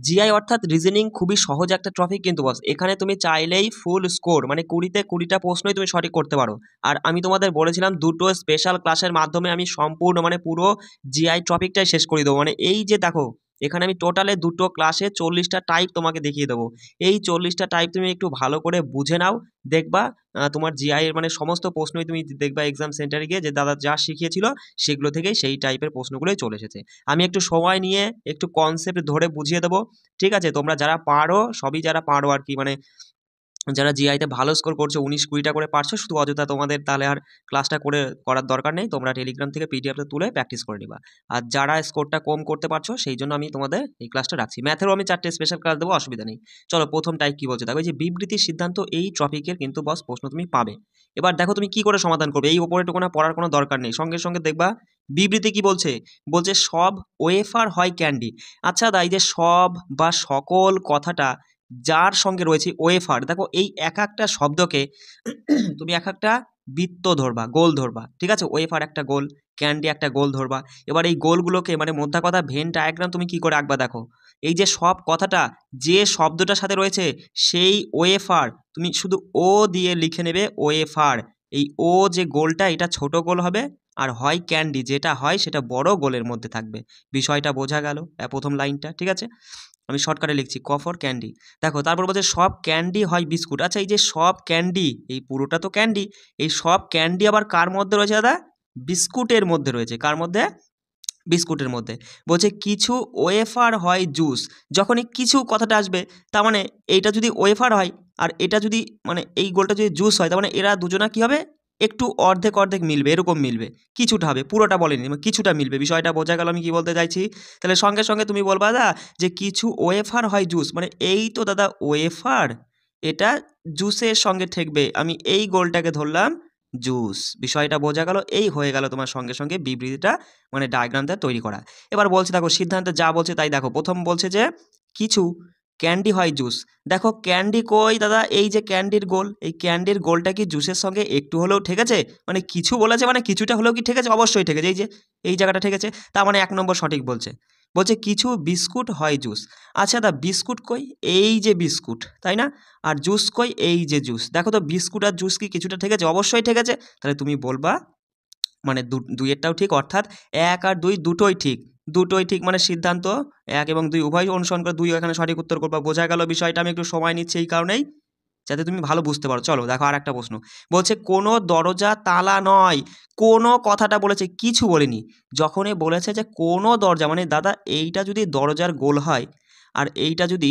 GI অর্থাৎ reasoning খুবই সহজ একটা টপিক কিন্তু বস, এখানে তুমি চাইলেই ফুল স্কোর মানে 20তে 20টা প্রশ্নই তুমি সঠিক করতে পারো। আর আমি তোমাদের বলেছিলাম দুটো স্পেশাল ক্লাসের মাধ্যমে আমি সম্পূর্ণ মানে পুরো জিআই টপিকটাই শেষ করে দেবো। মানে এই যে দেখো এখানে আমি টোটালে দুটো ক্লাসে 40টা টাইপ তোমাকে দেখিয়ে দেবো। এই 40টা টাইপ তুমি একটু ভালো করে বুঝে নাও, দেখবা তোমার জিআই এর মানে সমস্ত প্রশ্নই তুমি দেখবা এক্সাম সেন্টারে গিয়ে যে দাদা যা শিখিয়েছিল সেগুলো থেকেই সেই টাইপের প্রশ্নগুলোই চলে এসেছে। আমি একটু সময় নিয়ে একটু কনসেপ্ট ধরে বুঝিয়ে দেবো, ঠিক আছে? তোমরা যারা পারো, সবই যারা পারো আর কি, মানে যারা জিআইতে ভালো স্কোর করছো 19-20টা করে পারছো, শুধু অযথা তোমাদের তাহলে আর ক্লাসটা করার দরকার নেই, তোমরা টেলিগ্রাম থেকে পিডিএফটা তুলে প্র্যাকটিস করে নিবা। আর যারা স্কোরটা কম করতে পারছো সেই জন্য আমি তোমাদের এই ক্লাসটা রাখছি। ম্যাথেরও আমি 4টে স্পেশাল ক্লাস দেবো, অসুবিধা নেই। চলো প্রথম টাইপ কি বলছে দেখো, এই যে বিবৃতির সিদ্ধান্ত, এই টপিকের কিন্তু বস প্রশ্ন তুমি পাবে। এবার দেখো তুমি কি করে সমাধান করবে, এই ওপরে টুকুনা পড়ার কোনো দরকার নেই, সঙ্গে সঙ্গে দেখবা বিবৃতি কি বলছে। বলছে সব ওয়েফার হয় ক্যান্ডি। আচ্ছা দা, এই যে সব বা সকল কথাটা যার সঙ্গে রয়েছে ওয়েফার, দেখো এই এক একটা শব্দকে তুমি এক একটা বৃত্ত ধরবা, গোল ধরবা, ঠিক আছে? ওয়েফার একটা গোল, ক্যান্ডি একটা গোল ধরবা। এবার এই গোলগুলোকে মানে মোদ্দা কথা ভেন ডায়াগ্রাম তুমি কি করে আঁকবা দেখো, এই যে সব কথাটা যে শব্দটার সাথে রয়েছে সেই ওয়েফার তুমি শুধু ও দিয়ে লিখে নেবে ওয়েফার। এই ও যে গোলটা এটা ছোট গোল হবে, আর হয় ক্যান্ডি যেটা হয় সেটা বড় গোলের মধ্যে থাকবে। বিষয়টা বোঝা গেল প্রথম লাইনটা, ঠিক আছে? আমি শর্টকাটে লিখছি ক ফর ক্যান্ডি। দেখো তারপর বলছে সব ক্যান্ডি হয় বিস্কুট। আচ্ছা এই যে সব ক্যান্ডি, এই পুরোটা তো ক্যান্ডি, এই সব ক্যান্ডি আবার কার মধ্যে রয়েছে দাদা? বিস্কুটের মধ্যে রয়েছে। কার মধ্যে? বিস্কুটের মধ্যে। বলছে কিছু ওয়েফার হয় জুস। যখনই কিছু কথাটা আসবে তার মানে এইটা যদি ওয়েফার হয় আর এটা যদি মানে এই গোলটা যদি জুস হয়, তার মানে এরা দুজনা কি হবে? একটু অর্ধেক অর্ধেক মিলবে, এরকম মিলবে, কিছুটা হবে, পুরোটা বলেনি, মানে কিছুটা মিলবে। বিষয়টা বোঝা গেল আমি কি বলতে চাইছি? তাহলে সঙ্গে সঙ্গে তুমি বলবা দাদা যে কিছু ওয়েফার হয় জুস, মানে এই তো দাদা ওয়েফার, এটা জুসের সঙ্গে ঠেকবে, আমি এই গোলটাকে ধরলাম জুস। বিষয়টা বোঝা গেল, এই হয়ে গেল তোমার সঙ্গে সঙ্গে বিবৃতিটা মানে ডায়াগ্রামটা তৈরি করা। এবার বলছে দেখো সিদ্ধান্তে যা বলছে তাই দেখো, প্রথম বলছে যে কিছু ক্যান্ডি হয় জুস। দেখো ক্যান্ডি কই দাদা, এই যে ক্যান্ডির গোল, এই ক্যান্ডির গোলটা কি জুসের সঙ্গে একটু হলেও ঠেকেছে? মানে কিছু বলেছে মানে কিছুটা হলেও কি ঠেকেছে? অবশ্যই ঠেকেছে, এই যে এই জায়গাটা ঠেকেছে, তার মানে 1 নম্বর সঠিক বলছে। বলছে কিছু বিস্কুট হয় জুস। আচ্ছা দা বিস্কুট কই? এই যে বিস্কুট, তাই না? আর জুস কই? এই যে জুস। দেখো তো বিস্কুট আর জুস কি কিছুটা ঠেকেছে? অবশ্যই ঠেকেছে। তাহলে তুমি বলবা মানে দুইয়েরটাও ঠিক, অর্থাৎ 1 আর 2 দুটোই ঠিক, দুটোই ঠিক, মানে সিদ্ধান্ত 1 এবং 2 উভয় অনুসরণ করে 2 এখানে সঠিক উত্তর করবা। বোঝা গেল বিষয়টা? আমি একটু সময় নিচ্ছি এই কারণেই যাতে তুমি ভালো বুঝতে পারো। চলো দেখো আর একটা প্রশ্ন। বলছে কোনো দরজা তালা নয়। কোনো কথাটা বলেছে, কিছু বলেনি। যখনই বলেছে যে কোনো দরজা, মানে দাদা এইটা যদি দরজার গোল হয় আর এইটা যদি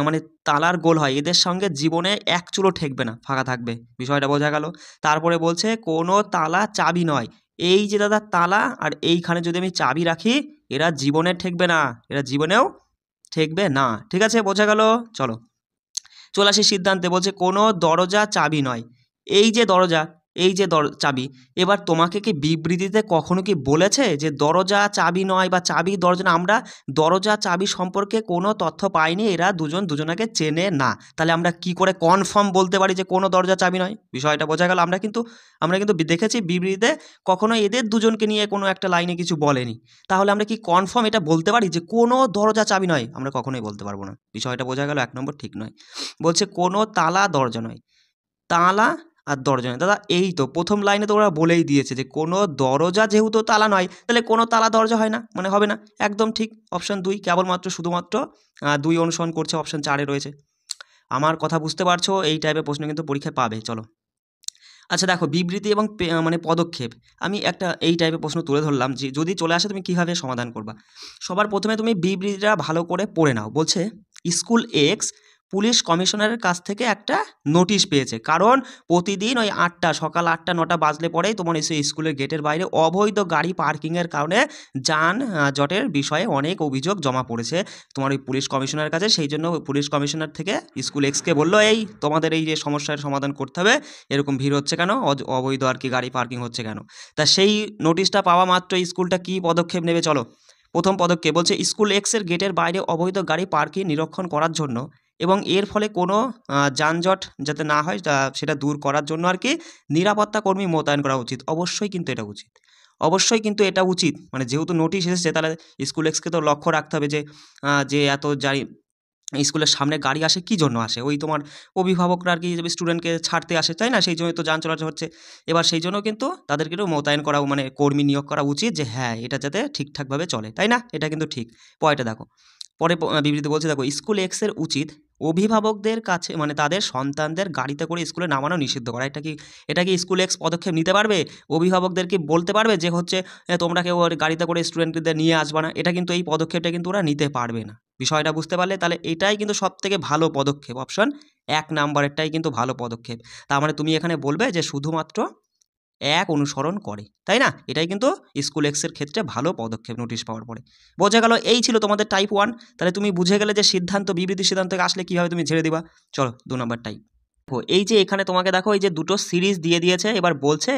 মানে তালার গোল হয়, এদের সঙ্গে জীবনে এক চুলও ঠেকবে না, ফাঁকা থাকবে। বিষয়টা বোঝা গেল? তারপরে বলছে কোনো তালা চাবি নয়। এই যে দাদা তালা আর এইখানে যদি আমি চাবি রাখি, এরা জীবনে ঠেকবে না, এরা জীবনেও ঠেকবে না। ঠিক আছে, বোঝা গেল? চলো চলে আসি সিদ্ধান্তে। বলছে কোনো দরজা চাবি নয়। এই যে দরজা, এই যে চাবি, এবার তোমাকে কি বিবৃতিতে কখনো কি বলেছে যে দরজা চাবি নয় বা চাবি দরজা না? আমরা দরজা চাবি সম্পর্কে কোনো তথ্য পাইনি, এরা দুজন দুজনাকে চেনে না। তাহলে আমরা কি করে কনফার্ম বলতে পারি যে কোনো দরজা চাবি নয়? বিষয়টা বোঝা গেল? আমরা কিন্তু দেখেছি বিবৃতিতে কখনো এদের দুজনকে নিয়ে কোনো একটা লাইনে কিছু বলেনি। তাহলে আমরা কি কনফার্ম এটা বলতে পারি যে কোনো দরজা চাবি নয়? আমরা কখনোই বলতে পারবো না। বিষয়টা বোঝা গেল? 1 নম্বর ঠিক নয়। বলছে কোনো তালা দরজা নয়। তালা আর দরজা নয়। দাদা এই তো প্রথম লাইনে তো ওরা বলেই দিয়েছে যে কোনো দরজা যেহেতু তালা নয়, তাহলে কোনো তালা দরজা হয় না, মানে হবে না। একদম ঠিক, অপশন 2 কেবলমাত্র শুধুমাত্র 2 অনুসরণ করছে, অপশন 4-এ রয়েছে। আমার কথা বুঝতে পারছো? এই টাইপের প্রশ্ন কিন্তু পরীক্ষায় পাবে। চলো আচ্ছা দেখো বিবৃতি এবং মানে পদক্ষেপ, আমি একটা এই টাইপের প্রশ্ন তুলে ধরলাম যে যদি চলে আসে তুমি কীভাবে সমাধান করবা। সবার প্রথমে তুমি বিবৃতিটা ভালো করে পড়ে নাও। বলছে স্কুল এক্স পুলিশ কমিশনারের কাছ থেকে একটা নোটিশ পেয়েছে, কারণ প্রতিদিন ওই সকাল 8টা-9টা বাজলে পরেই তোমার এসে স্কুলের গেটের বাইরে অবৈধ গাড়ি পার্কিংয়ের কারণে জটের বিষয়ে অনেক অভিযোগ জমা পড়েছে তোমার ওই পুলিশ কমিশনারের কাছে। সেই জন্য পুলিশ কমিশনার থেকে স্কুল এক্সকে বললো এই তোমাদের এই যে সমস্যার সমাধান করতে হবে, এরকম ভিড় হচ্ছে কেন, অবৈধ আর কি গাড়ি পার্কিং হচ্ছে কেন। তা সেই নোটিশটা পাওয়া মাত্র স্কুলটা কি পদক্ষেপ নেবে? চলো প্রথম পদক্ষেপ বলছে স্কুল এক্সের গেটের বাইরে অবৈধ গাড়ি পার্কিং নিরীক্ষণ করার জন্য এবং এর ফলে কোনো যানজট যাতে না হয় সেটা দূর করার জন্য আর কি নিরাপত্তা কর্মী মোতায়েন করা উচিত। অবশ্যই কিন্তু এটা উচিত, অবশ্যই কিন্তু এটা উচিত। মানে যেহেতু নোটিশ এসেছে তাহলে স্কুল এক্সকে তো লক্ষ্য রাখতে হবে যে যে এত স্কুলের সামনে গাড়ি আসে কী জন্য আসে? ওই তোমার অভিভাবকরা আর কি স্টুডেন্টকে ছাড়তে আসে, তাই না? সেই জন্যই তো যান চলাচল হচ্ছে। এবার সেই জন্য কিন্তু তাদেরকে একটু মোতায়েন করা মানে কর্মী নিয়োগ করা উচিত যে হ্যাঁ, এটা যাতে ঠিকঠাকভাবে চলে, তাই না? এটা কিন্তু ঠিক। পরেরটা দেখো। পরে বিবৃতি বলছে দেখো, স্কুল এক্স এর উচিত অভিভাবকদের কাছে মানে তাদের সন্তানদের গাড়িতে করে স্কুলে নামানো নিষিদ্ধ করা। এটা কি স্কুল এক্স পদক্ষেপ নিতে পারবে? অভিভাবকদেরকে বলতে পারবে যে হচ্ছে তোমরা কেউ আর গাড়িতে করে স্টুডেন্টদের নিয়ে আসবা না? এটা কিন্তু এই পদক্ষেপটা কিন্তু ওরা নিতে পারবে না। বিষয়টা বুঝতে পারলে? তাহলে এটাই কিন্তু সবথেকে ভালো পদক্ষেপ। অপশন ১ নাম্বারেরটাই কিন্তু ভালো পদক্ষেপ। তার মানে তুমি এখানে বলবে যে শুধুমাত্র ১ অনুসরণ করে, তাই না? এটাই কিন্তু স্কুল এক্সের ক্ষেত্রে ভালো পদক্ষেপ নোটিশ পাওয়ার পরে। বোঝা গেল? এই ছিল তোমাদের টাইপ 1। তাহলে তুমি বুঝে গেলে যে সিদ্ধান্ত বিবৃতি সিদ্ধান্ত থেকে আসলে কীভাবে তুমি ঝেড়ে দিবা। চলো ২ নাম্বার টাইপ। দেখো এই যে এখানে তোমাকে দেখো এই যে দুটো সিরিজ দিয়ে দিয়েছে। এবার বলছে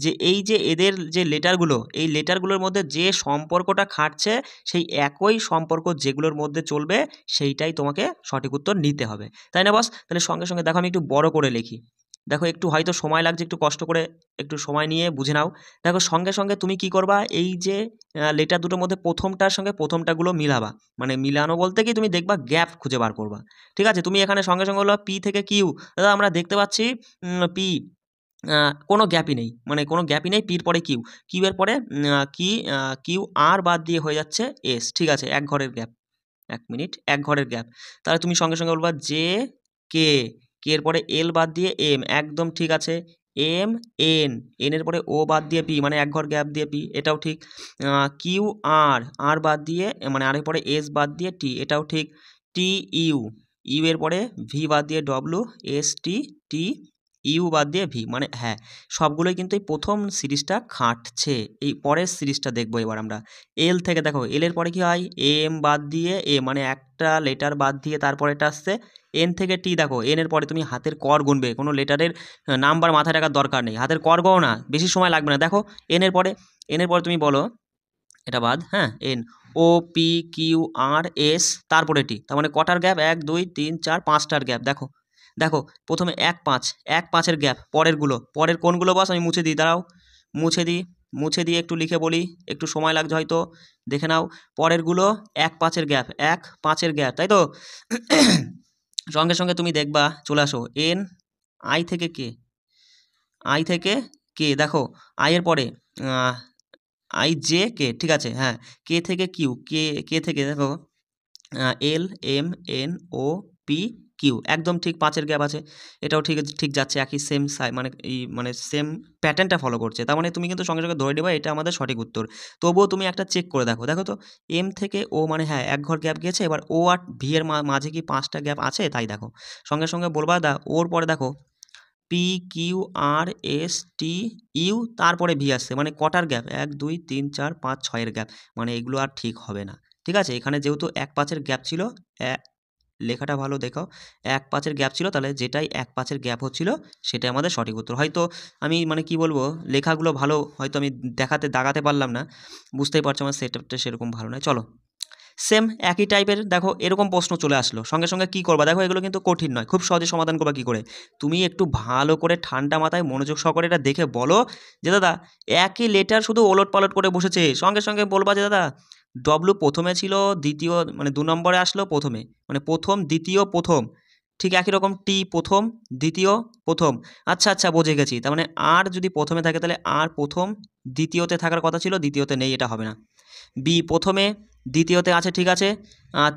যে এই যে এদের যে লেটারগুলো, এই লেটারগুলোর মধ্যে যে সম্পর্কটা খাটছে সেই একই সম্পর্ক যেগুলোর মধ্যে চলবে সেইটাই তোমাকে সঠিক উত্তর নিতে হবে, তাই না বস? তাহলে সঙ্গে সঙ্গে দেখো আমি একটু বড় করে লিখি। দেখো একটু হয়তো সময় লাগছে, একটু কষ্ট করে একটু সময় নিয়ে বুঝে নাও। দেখো সঙ্গে সঙ্গে তুমি কি করবা, এই যে লেটার দুটোর মধ্যে প্রথমটার সঙ্গে প্রথমটাগুলো মিলাবা। মানে মিলানো বলতে কি তুমি দেখবা গ্যাপ খুঁজে বার করবা। ঠিক আছে? তুমি এখানে সঙ্গে সঙ্গে হলো পি থেকে কিউ। দাদা আমরা দেখতে পাচ্ছি পি কোনো গ্যাপই নেই। মানে কোনো গ্যাপই নেই, পির পরে কিউ। কিউ এর পরে কিউ আর বাদ দিয়ে হয়ে যাচ্ছে এস। ঠিক আছে? এক ঘরের গ্যাপ। ১ মিনিট, এক ঘরের গ্যাপ। তাহলে তুমি সঙ্গে সঙ্গে বলবা জে কে, কে এর পরে এল বাদ দিয়ে এম, একদম ঠিক আছে। এম এন, এন এর পরে ও বাদ দিয়ে পি, মানে এক ঘর গ্যাপ দিয়ে পি, এটাও ঠিক। কিউ আর, আর বাদ দিয়ে মানে আর এর পরে এস বাদ দিয়ে টি, এটাও ঠিক। টি ইউ, ইউ এর পরে ভি বাদ দিয়ে W, S T, T U বাদ দিয়ে ভি, মানে হ্যাঁ, সবগুলোই কিন্তু এই প্রথম সিরিজটা খাটছে। এই পরের সিরিজটা দেখবো এবার আমরা। এল থেকে দেখো, এল এর পরে কি হয়, এম বাদ দিয়ে এ, মানে একটা লেটার বাদ দিয়ে তারপরে এটা আসছে। এন থেকে টি, দেখো এন এর পরে তুমি হাতের কর গুনবে, কোনো লেটারের নাম্বার মাথায় রাখার দরকার নেই, হাতের কর গও না, বেশি সময় লাগবে না। দেখো এন এর পরে, এন এর পরে তুমি বলো এটা বাদ, হ্যাঁ, N, O P Q R S, তারপরে টি, তার মানে কটার গ্যাপ, ১ ২ ৩ ৪ ৫টার গ্যাপ। দেখো দেখো প্রথমে ১ ৫, ১ ৫-এর গ্যাপ, পরেরগুলো, পরের কোনগুলো বস আমি মুছে দিই, দাঁড়াও মুছে দিয়ে একটু লিখে বলি, একটু সময় লাগছে হয়তো, দেখে নাও। পরেরগুলো ১ ৫-এর গ্যাপ, ১ ৫-এর গ্যাপ, তাই তো? সঙ্গে সঙ্গে তুমি দেখবা, চলে আসো এন, আই থেকে কে, আই থেকে কে, দেখো আই এর পরে আই জে কে, ঠিক আছে, হ্যাঁ। কে থেকে কিউ, কে থেকে দেখো L M N O P Q, একদম ঠিক ৫-এর গ্যাপ আছে। এটাও ঠিক ঠিক যাচ্ছে, একই সেম মানে এই মানে সেম প্যাটার্নটা ফলো করছে। তার মানে তুমি কিন্তু সঙ্গে সঙ্গে ধরে নেবা এটা আমাদের সঠিক উত্তর। তবুও তুমি একটা চেক করে দেখো, দেখো তো এম থেকে ও, মানে হ্যাঁ এক ঘর গ্যাপ গিয়েছে। এবার ও আর ভি এর মাঝে কি ৫টা গ্যাপ আছে, তাই দেখো সঙ্গে সঙ্গে বলবা ওর পরে দেখো P Q R S T you, তারপরে ভি আসছে, মানে কটার গ্যাপ, ১ ২ ৩ ৪ ৫ ৬-এর গ্যাপ, মানে এগুলো আর ঠিক হবে না। ঠিক আছে? এখানে যেহেতু ১ ৫-এর গ্যাপ ছিল, লেখাটা ভালো দেখাও, ১ ৫-এর গ্যাপ ছিল, তাহলে যেটাই ১ ৫-এর গ্যাপ হচ্ছিল সেটাই আমাদের সঠিক উত্তর। হয়তো আমি মানে কি বলবো, লেখাগুলো ভালো হয়তো আমি দাগাতে পারলাম না, বুঝতেই পারছো আমার সেটআপটা সেরকম ভালো নয়। চলো সেম একই টাইপের দেখো এরকম প্রশ্ন চলে আসলো, সঙ্গে সঙ্গে কী করবা, দেখো এগুলো কিন্তু কঠিন নয়, খুব সহজে সমাধান করবা। কী করে, তুমি একটু ভালো করে ঠান্ডা মাথায় মনোযোগ সহকারে এটা দেখে বলো যে দাদা একই লেটার শুধু ওলট পালট করে বসেছে। সঙ্গে সঙ্গে বলবা যে দাদা ডব্লু প্রথমে ছিল, দ্বিতীয় মানে ২ নম্বরে আসলো প্রথমে, মানে প্রথম দ্বিতীয় প্রথম, ঠিক একই রকম টি প্রথম দ্বিতীয় প্রথম। আচ্ছা আচ্ছা বুঝে গেছি, তার মানে আর যদি প্রথমে থাকে তাহলে আর প্রথম দ্বিতীয়তে থাকার কথা ছিল, দ্বিতীয়তে নেই, এটা হবে না। বি প্রথমে দ্বিতীয়তে আছে, ঠিক আছে।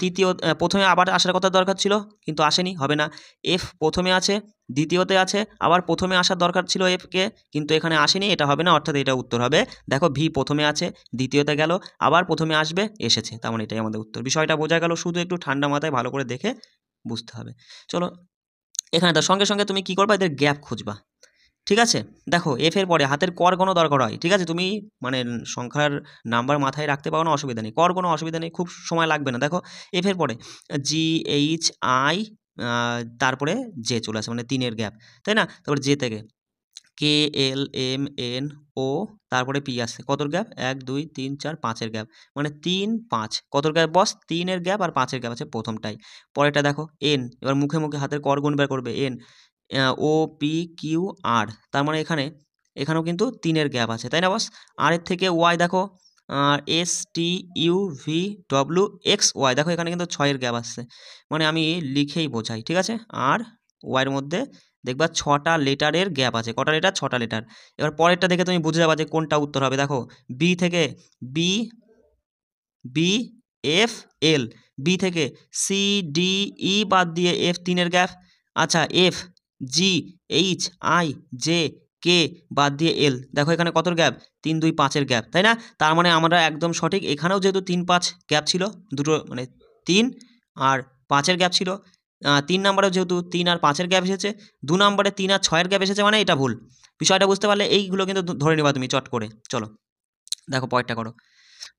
তৃতীয় প্রথমে আবার আসার কথা দরকার ছিল কিন্তু আসেনি, হবে না। এফ প্রথমে আছে, দ্বিতীয়তে আছে, আবার প্রথমে আসার দরকার ছিল এফকে, কিন্তু এখানে আসেনি, এটা হবে না, অর্থাৎ এটা উত্তর হবে। দেখো ভি প্রথমে আছে, দ্বিতীয়তে গেল, আবার প্রথমে আসবে, এসেছে, তার মানে এটাই আমাদের উত্তর। বিষয়টা বোঝা গেল, শুধু একটু ঠান্ডা মাথায় ভালো করে দেখে বুঝতে হবে। চলো এখানে তার সঙ্গে সঙ্গে তুমি কী করবা, এদের গ্যাপ খুঁজবা। ঠিক আছে? দেখো এফ এর পরে হাতের কর কোনো দরকার হয়, ঠিক আছে? তুমি মানে সংখ্যার নাম্বার মাথায় রাখতে পারো না, অসুবিধা নেই, কর কোনো অসুবিধা নেই, খুব সময় লাগবে না। দেখো এফ এর পরে জি এইচ আই, তারপরে জে চলে আসে, মানে ৩-এর গ্যাপ, তাই না? তারপরে জে থেকে কে এল এম এন ও, তারপরে পি আসছে, কতর গ্যাপ, ১ ২ ৩ ৪ ৫-এর গ্যাপ, মানে ৩ ৫, কতর গ্যাপ বস, ৩-এর গ্যাপ আর ৫-এর গ্যাপ আছে প্রথমটাই। পরেরটা দেখো এন, এবার মুখে মুখে হাতের কর গুণ বের করবে, এন ও পি কিউ আর, তার মানে এখানেও কিন্তু ৩-এর গ্যাপ আছে, তাই না বস? আর এর থেকে ওয়াই দেখো STUVWXY, দেখো এখানে কিন্তু 6-এর গ্যাপ আসছে, মানে আমি লিখেই বোঝাই, ঠিক আছে। আর ওয়াইয়ের মধ্যে দেখবা 6টা লেটারের গ্যাপ আছে, কটা লেটার, 6টা লেটার। এবার পরেরটা দেখে তুমি বুঝে যাবা যে কোনটা উত্তর হবে। দেখো বি থেকে B, B F L, B থেকে সি ডি ই বাদ দিয়ে এফ 3-এর গ্যাপ। আচ্ছা F G H I J K বাদ দিয়ে এল, দেখো এখানে কতর গ্যাপ, 3 2 5-এর গ্যাপ, তাই না? তার মানে আমরা একদম সঠিক। এখানেও যেহেতু 3 5 গ্যাপ ছিল, দুটো মানে 3 আর 5-এর গ্যাপ ছিল, 3 নম্বরেও যেহেতু 3 আর 5-এর গ্যাপ এসেছে, 2 নম্বরে 3 আর 6-এর গ্যাপ এসেছে, মানে এটা ভুল। বিষয়টা বুঝতে পারলে এইগুলো কিন্তু ধরে নেবা তুমি চট করে। চলো দেখো পরেরটা করো।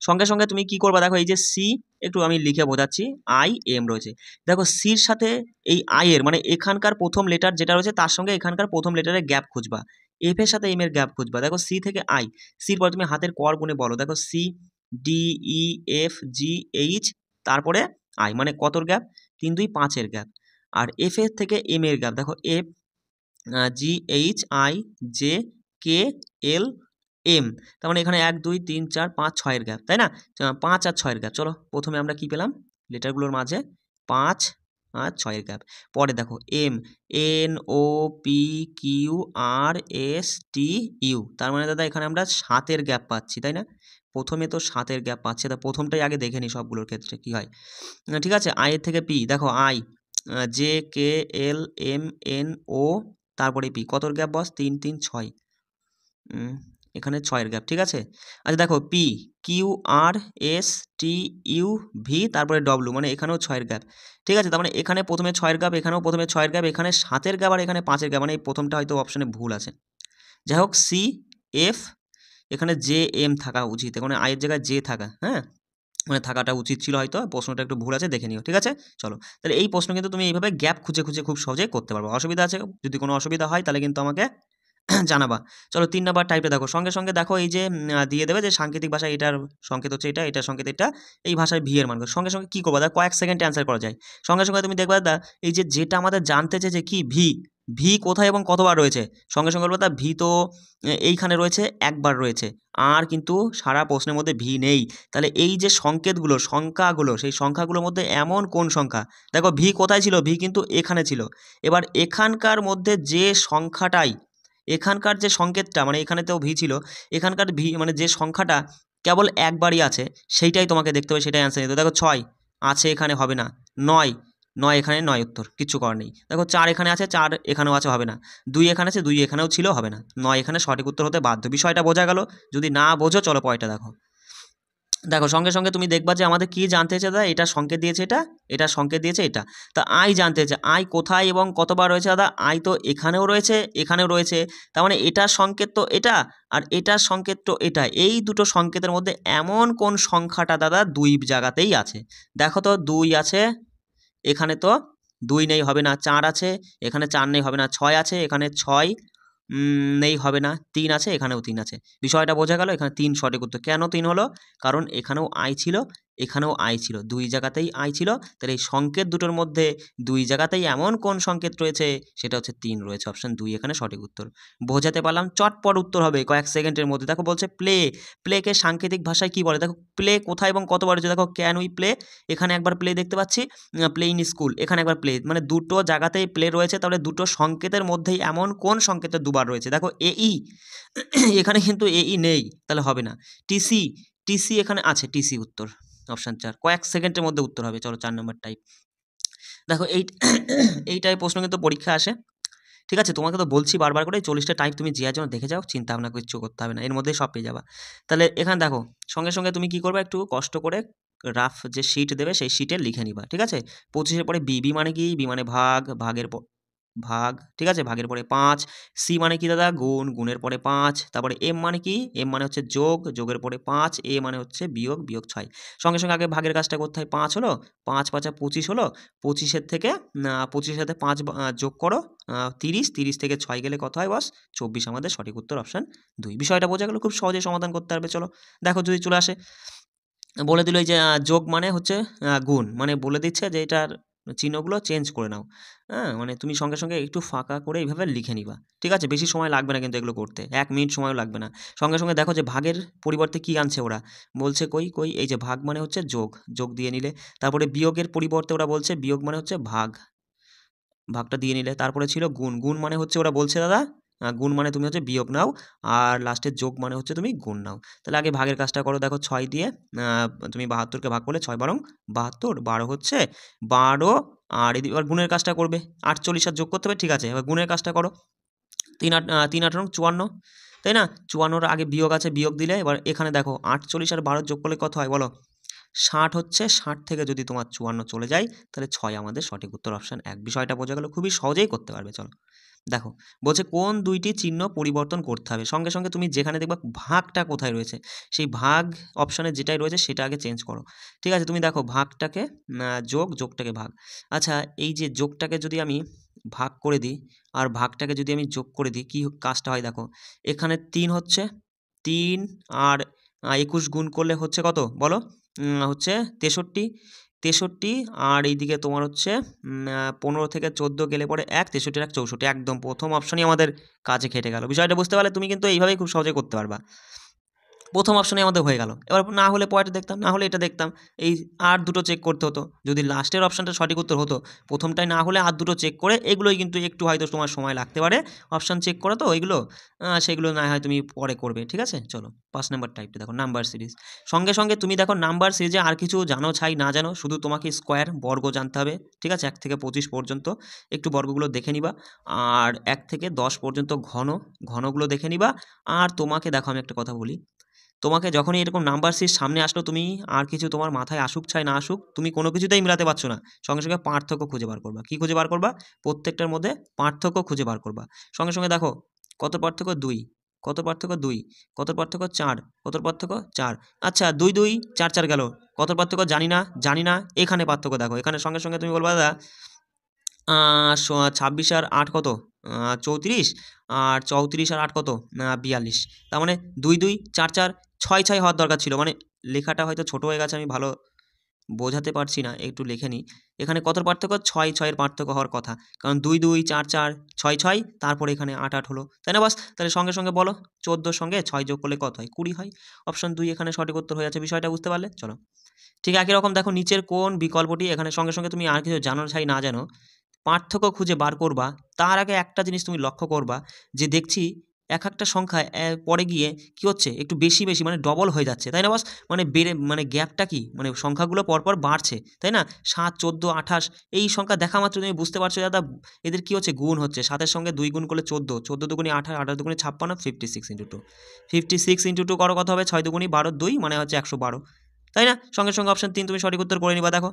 সঙ্গে সঙ্গে তুমি কি করবা, দেখো এই যে সি, একটু আমি লিখে বোঝাচ্ছি, আই এম রয়েছে। দেখো সির সাথে এই আই এর মানে এখানকার প্রথম লেটার যেটা রয়েছে তার সঙ্গে এখানকার প্রথম লেটারের গ্যাপ খুঁজবা, এফ এর সাথে এম এর গ্যাপ খুঁজবা। দেখো সি থেকে আই, সির পর তুমি হাতের কর গুনে বলো, দেখো C D E F G H, তারপরে আই, মানে কতর গ্যাপ, 3 2 5-এর গ্যাপ। আর এফ এর থেকে এম এর গ্যাপ, দেখো F G H I J K L M, তার মানে এখানে 1 2 3 4 5 6-এর গ্যাপ, তাই না? 5 আর 6-এর গ্যাপ। চলো প্রথমে আমরা কি পেলাম, লেটারগুলোর মাঝে 5 আর 6-এর গ্যাপ। পরে দেখো M, N O P Q R S T U, তার মানে দাদা এখানে আমরা 7-এর গ্যাপ পাচ্ছি, তাই না? প্রথমে তো 7-এর গ্যাপ পাচ্ছি, তা প্রথমটাই আগে দেখে নিই সবগুলোর ক্ষেত্রে কি হয়। ঠিক আছে, আই এর থেকে পি, দেখো I J K L M N O, তারপরে পি, কতর গ্যাপ বস, 3 3 6, এখানে 6-এর গ্যাপ, ঠিক আছে। আচ্ছা দেখো P Q R S T U V, তারপরে ডব্লু, মানে এখানেও 6-এর গ্যাপ, ঠিক আছে। তার মানে এখানে প্রথমে 6-এর গ্যাপ, এখানেও প্রথমে 6-এর গ্যাপ, এখানে 7-এর গ্যাপ আর এখানে 5-এর গ্যাপ, মানে এই প্রথমটা হয়তো অপশনে ভুল আছে। যাই হোক সি এফ, এখানে জে এম থাকা উচিত, মানে আয়ের জায়গায় জে থাকা, হ্যাঁ মানে থাকাটা উচিত ছিল, হয়তো প্রশ্নটা একটু ভুল আছে, দেখে নিও, ঠিক আছে। চলো তাহলে এই প্রশ্ন কিন্তু তুমি এইভাবে গ্যাপ খুঁজে খুঁজে খুব সহজেই করতে পারবো। অসুবিধা আছে, যদি কোনো অসুবিধা হয় তাহলে কিন্তু আমাকে জানাবা। চলো 3 নাম্বার টাইপটা দেখো, সঙ্গে সঙ্গে দেখো এই যে দিয়ে দেবে যে সাংকেতিক ভাষায় এটার সংকেত হচ্ছে এটা, এটার সংকেত এটা, এই ভাষায় ভি এর মান সঙ্গে সঙ্গে কি করবা, কয়েক সেকেন্ডে অ্যান্সার করা যায়। সঙ্গে সঙ্গে তুমি দেখবা এই যে যেটা আমাদের জানতে চেয়ে যে কি ভি, ভি কোথায় এবং কতবার রয়েছে, সঙ্গে সঙ্গে বলবো ভি তো এইখানে রয়েছে, একবার রয়েছে, আর কিন্তু সারা প্রশ্নের মধ্যে ভি নেই। তাহলে এই যে সংকেতগুলো, সংখ্যাগুলো, সেই সংখ্যাগুলোর মধ্যে এমন কোন সংখ্যা, দেখো ভি কোথায় ছিল, ভি কিন্তু এখানে ছিল। এবার এখানকার মধ্যে যে সংখ্যাটাই, এখানকার যে সংকেতটা, মানে এখানেতেও ভি ছিল, এখানকার ভি মানে যে সংখ্যাটা কেবল একবারই আছে, সেইটাই তোমাকে দেখতে হবে, সেটাই অ্যান্সার নিতে। দেখো 6 আছে, এখানে হবে না। 9, 9 এখানে, 9 উত্তর, কিচ্ছু করার নেই। দেখো 4 এখানে আছে, 4 এখানেও আছে, হবে না। 2 এখানে আছে, 2 এখানেও ছিল, হবে না। 9 এখানে সঠিক উত্তর হতে বাধ্য। বিষয়টা বোঝা গেল? যদি না বোঝো চলো পয়টা দেখো। দেখো সঙ্গে সঙ্গে তুমি দেখবা যে আমাদের কি জানতে চেয়েছে, দাদা এটা সংকেত দিয়েছে, এটা সংকেত দিয়েছে এটা, তা আই জানতে চেয়েছে, আই কোথায় এবং কতবার রয়েছে, দাদা আই তো এখানেও রয়েছে, এখানেও রয়েছে, তার মানে এটার সংকেত তো এটা, আর এটার সংকেত তো এটা, এই দুটো সংকেতের মধ্যে এমন কোন সংখ্যাটা দাদা 2 জায়গাতেই আছে। দেখো তো 2 আছে, এখানে তো 2 নেই, হবে না। 4 আছে, এখানে 4 নেই, হবে না। 6 আছে, এখানে 6 নেই, হবে না। 3 আছে, এখানেও 3 আছে। বিষয়টা বোঝা গেল? এখানে 3 সঠিক উত্তর। কেন 3 হলো? কারণ এখানেও আই ছিল, এখানেও আই ছিল, 2 জায়গাতেই আই ছিল। তাহলে এই সংকেত দুটোর মধ্যে 2 জায়গাতেই এমন কোন সংকেত রয়েছে, সেটা হচ্ছে 3 রয়েছে। অপশন 2 এখানে সঠিক উত্তর। বোঝাতে পারলাম? চটপট উত্তর হবে কয়েক সেকেন্ডের মধ্যে। দেখো বলছে প্লে, প্লেকে সাংকেতিক ভাষায় কি বলে? দেখো প্লে কোথায় এবং কতবার হচ্ছে, দেখো ক্যান উই প্লে, এখানে একবার প্লে দেখতে পাচ্ছি, প্লে ইন স্কুল, এখানে একবার প্লে, মানে দুটো জায়গাতেই প্লে রয়েছে। তাহলে দুটো সংকেতের মধ্যেই এমন কোন সংকেতের দুবার রয়েছে? দেখো এই এখানে কিন্তু এই নেই, তাহলে হবে না। টিসি, টিসি এখানে আছে, টিসি উত্তর। অপশন 4 কয়েক সেকেন্ডের মধ্যে উত্তর হবে। চলো 4 নম্বর টাইপ দেখো, এই টাইপ প্রশ্ন কিন্তু পরীক্ষা আসে, ঠিক আছে। তোমাকে তো বলছি বারবার করে 40টা টাইপ তুমি জিয়ার জন্য দেখে যাও, চিন্তা ভাবনা কিছু করতে হবে না, এর মধ্যেই সব পেয়ে যাবা। তাহলে এখানে দেখো সঙ্গে সঙ্গে তুমি কি করবে, একটু কষ্ট করে রাফ যে শিট দেবে সেই শিটে লিখে নিবা, ঠিক আছে। 25-এর পরে বি, বি মানে কি? বি মানে ভাগ, ভাগের ভাগ, ঠিক আছে, ভাগের পরে 5। সি মানে কি দাদা? গুণ, গুণের পরে 5। তারপরে এম মানে কি? এম মানে হচ্ছে যোগ, যোগের পরে 5। এ মানে হচ্ছে বিয়োগ, বিয়োগ 6। সঙ্গে সঙ্গে আগে ভাগের কাজটা করতে হয়। 5 হলো, 5 5 25 হলো, 25-এর থেকে 25-এর সাথে 5 যোগ করো, 30, 30 থেকে 6 গেলে কত হয় বস? 24 আমাদের সঠিক উত্তর, অপশন 2। বিষয়টা বোঝা গেল? খুব সহজে সমাধান করতে পারবে। চলো দেখো যদি চলে আসে, বলে দিল এই যে যোগ মানে হচ্ছে গুণ, মানে বলে দিচ্ছে যে এটার চিহ্নগুলো চেঞ্জ করে নাও। হ্যাঁ, মানে তুমি সঙ্গে সঙ্গে একটু ফাঁকা করে এইভাবে লিখে নিবা, ঠিক আছে? বেশি সময় লাগবে না কিন্তু এগুলো করতে, 1 মিনিট সময়ও লাগবে না। সঙ্গে সঙ্গে দেখো যে ভাগের পরিবর্তে কি আনছে ওরা, বলছে কই কই এই যে ভাগ মানে হচ্ছে যোগ, যোগ দিয়ে নিলে। তারপরে বিয়োগের পরিবর্তে ওরা বলছে বিয়োগ মানে হচ্ছে ভাগ, ভাগটা দিয়ে নিলে। তারপরে ছিল গুণ, গুণ মানে হচ্ছে ওরা বলছে দাদা গুণ মানে তুমি হচ্ছে বিয়োগ নাও, আর লাস্টে যোগ মানে হচ্ছে তুমি গুণ নাও। তাহলে আগে ভাগের কাজটা করো, দেখো 6 দিয়ে তুমি 72কে ভাগ করলে 6 বারং 72, 12 হচ্ছে 12, আর এবার গুণের কাজটা করবে, 48 আর যোগ করতে হবে, ঠিক আছে? এবার গুণের কাজটা করো, 3 8 54, তাই না? 54 আগে বিয়োগ আছে, বিয়োগ দিলে এবার এখানে দেখো 48 আর 12 যোগ করলে কত হয় বলো? 60 হচ্ছে, 60 থেকে যদি তোমার 54 চলে যায় তাহলে 6 আমাদের সঠিক উত্তর, অপশন 1। বিষয়টা বোঝা গেল, খুবই সহজেই করতে পারবে। চলো দেখো, বলছে কোন দুইটি চিহ্ন পরিবর্তন করতে হবে। সঙ্গে সঙ্গে তুমি যেখানে দেখবা ভাগটা কোথায় রয়েছে, সেই ভাগ অপশনে যেটাই রয়েছে সেটা আগে চেঞ্জ করো, ঠিক আছে? তুমি দেখো ভাগটাকে যোগ, যোগটাকে ভাগ। আচ্ছা, এই যে যোগটাকে যদি আমি ভাগ করে দিই আর ভাগটাকে যদি আমি যোগ করে দিই, কি কাজটা হয় দেখো, এখানে 3 হচ্ছে, 3 আর 21 গুণ করলে হচ্ছে কত বলো? হচ্ছে 63, 63, আর এইদিকে তোমার হচ্ছে 15 থেকে 14 গেলে পরে 1, 63 আর 1 64, একদম প্রথম অপশনই আমাদের কাজে খেটে গেল। বিষয়টা বুঝতে পারলে তুমি কিন্তু এইভাবেই খুব সহজে করতে পারবা। প্রথম অপশনেই আমাদের হয়ে গেল। এবার না হলে পরেরটা দেখতাম, না হলে এটা দেখতাম। এই আর দুটো চেক করতে হতো। যদি লাস্টের অপশনটা সঠিক উত্তর হতো, প্রথমটায় না হলে আর দুটো চেক করে, এগুলোই কিন্তু একটু হয়তো তোমার সময় লাগতে পারে অপশন চেক করা তো এগুলো, সেগুলো না হয় তুমি পরে করবে, ঠিক আছে? চলো 5 নাম্বার টাইপটা দেখো, নাম্বার সিরিজ। সঙ্গে সঙ্গে তুমি দেখো নাম্বার সিরিজে আর কিছু জানো ছাই না জানো, শুধু তোমাকে স্কোয়ার বর্গ জানতে হবে, ঠিক আছে? 1 থেকে 25 পর্যন্ত একটু বর্গগুলো দেখে নিবা, আর 1 থেকে 10 পর্যন্ত ঘনগুলো দেখে নিবা। আর তোমাকে দেখো আমি একটা কথা বলি, তোমাকে যখনই এরকম নাম্বার সিরিজ সামনে আসলো, তুমি আর কিছু তোমার মাথায় আসুক চাই না আসুক, তুমি কোনো কিছুতেই মিলাতে পারছো না, সঙ্গে সঙ্গে পার্থক্য খুঁজে বার করবা। কি খুঁজে বার করবা? প্রত্যেকটার মধ্যে পার্থক্য খুঁজে বার করবা। সঙ্গে সঙ্গে দেখো কত পার্থক্য 2, কত পার্থক্য 2, কত পার্থক্য 4, কত পার্থক্য 4। আচ্ছা 2 2 4 4 গেল, কত পার্থক্য জানি না, জানি না। এখানে পার্থক্য দেখো, এখানে সঙ্গে সঙ্গে তুমি বলবা দাদা 26 আর 8 কত? 34, আর 34 আর 8 কত? 42। তার মানে 2 2 4 4 6 6 হওয়ার দরকার ছিল। মানে লেখাটা হয়তো ছোট হয়ে গেছে, আমি ভালো বোঝাতে পারছি না, একটু লিখে নিই। এখানে কত পার্থক্য? 6 6 এর পার্থক্য হওয়ার কথা, কারণ 2 2 4 4 6 6, তারপরে এখানে 8 8 হলো, তাই না? বাস, তাহলে সঙ্গে সঙ্গে বলো 14 সঙ্গে 6 যোগ করলে কত হয়? 20 হয়। অপশন 2 এখানে সঠিক উত্তর হয়ে যাচ্ছে। বিষয়টা বুঝতে পারলে? চলো ঠিক একই রকম দেখো নিচের কোন বিকল্পটি, এখানে সঙ্গে সঙ্গে তুমি আর কিছু জানো ছাই না জানো, পার্থক্য খুঁজে বার করবা। তার আগে একটা জিনিস তুমি লক্ষ্য করবা, যে দেখছি এক একটা সংখ্যা পরে গিয়ে কি হচ্ছে, একটু বেশি বেশি মানে ডবল হয়ে যাচ্ছে, তাই না? বাস, মানে বেড়ে মানে গ্যাপটা কি, মানে সংখ্যাগুলো পরপর বাড়ছে, তাই না? 7 14 28 এই সংখ্যা দেখা মাত্র তুমি বুঝতে পারছো দাদা এদের কি হচ্ছে, গুণ হচ্ছে। 7-এর সঙ্গে 2 গুণ করলে 14, 14 দুগুণে 28, 28 দুগুণে 56, 56 ইন্টু 2, 56 ইন্টু 2 করো কত হবে? 6 দুগুণে 12, 2 মানে হচ্ছে 112, তাই না? সঙ্গে সঙ্গে অপশন 3 তুমি সঠিক উত্তর করে নিবা। দেখো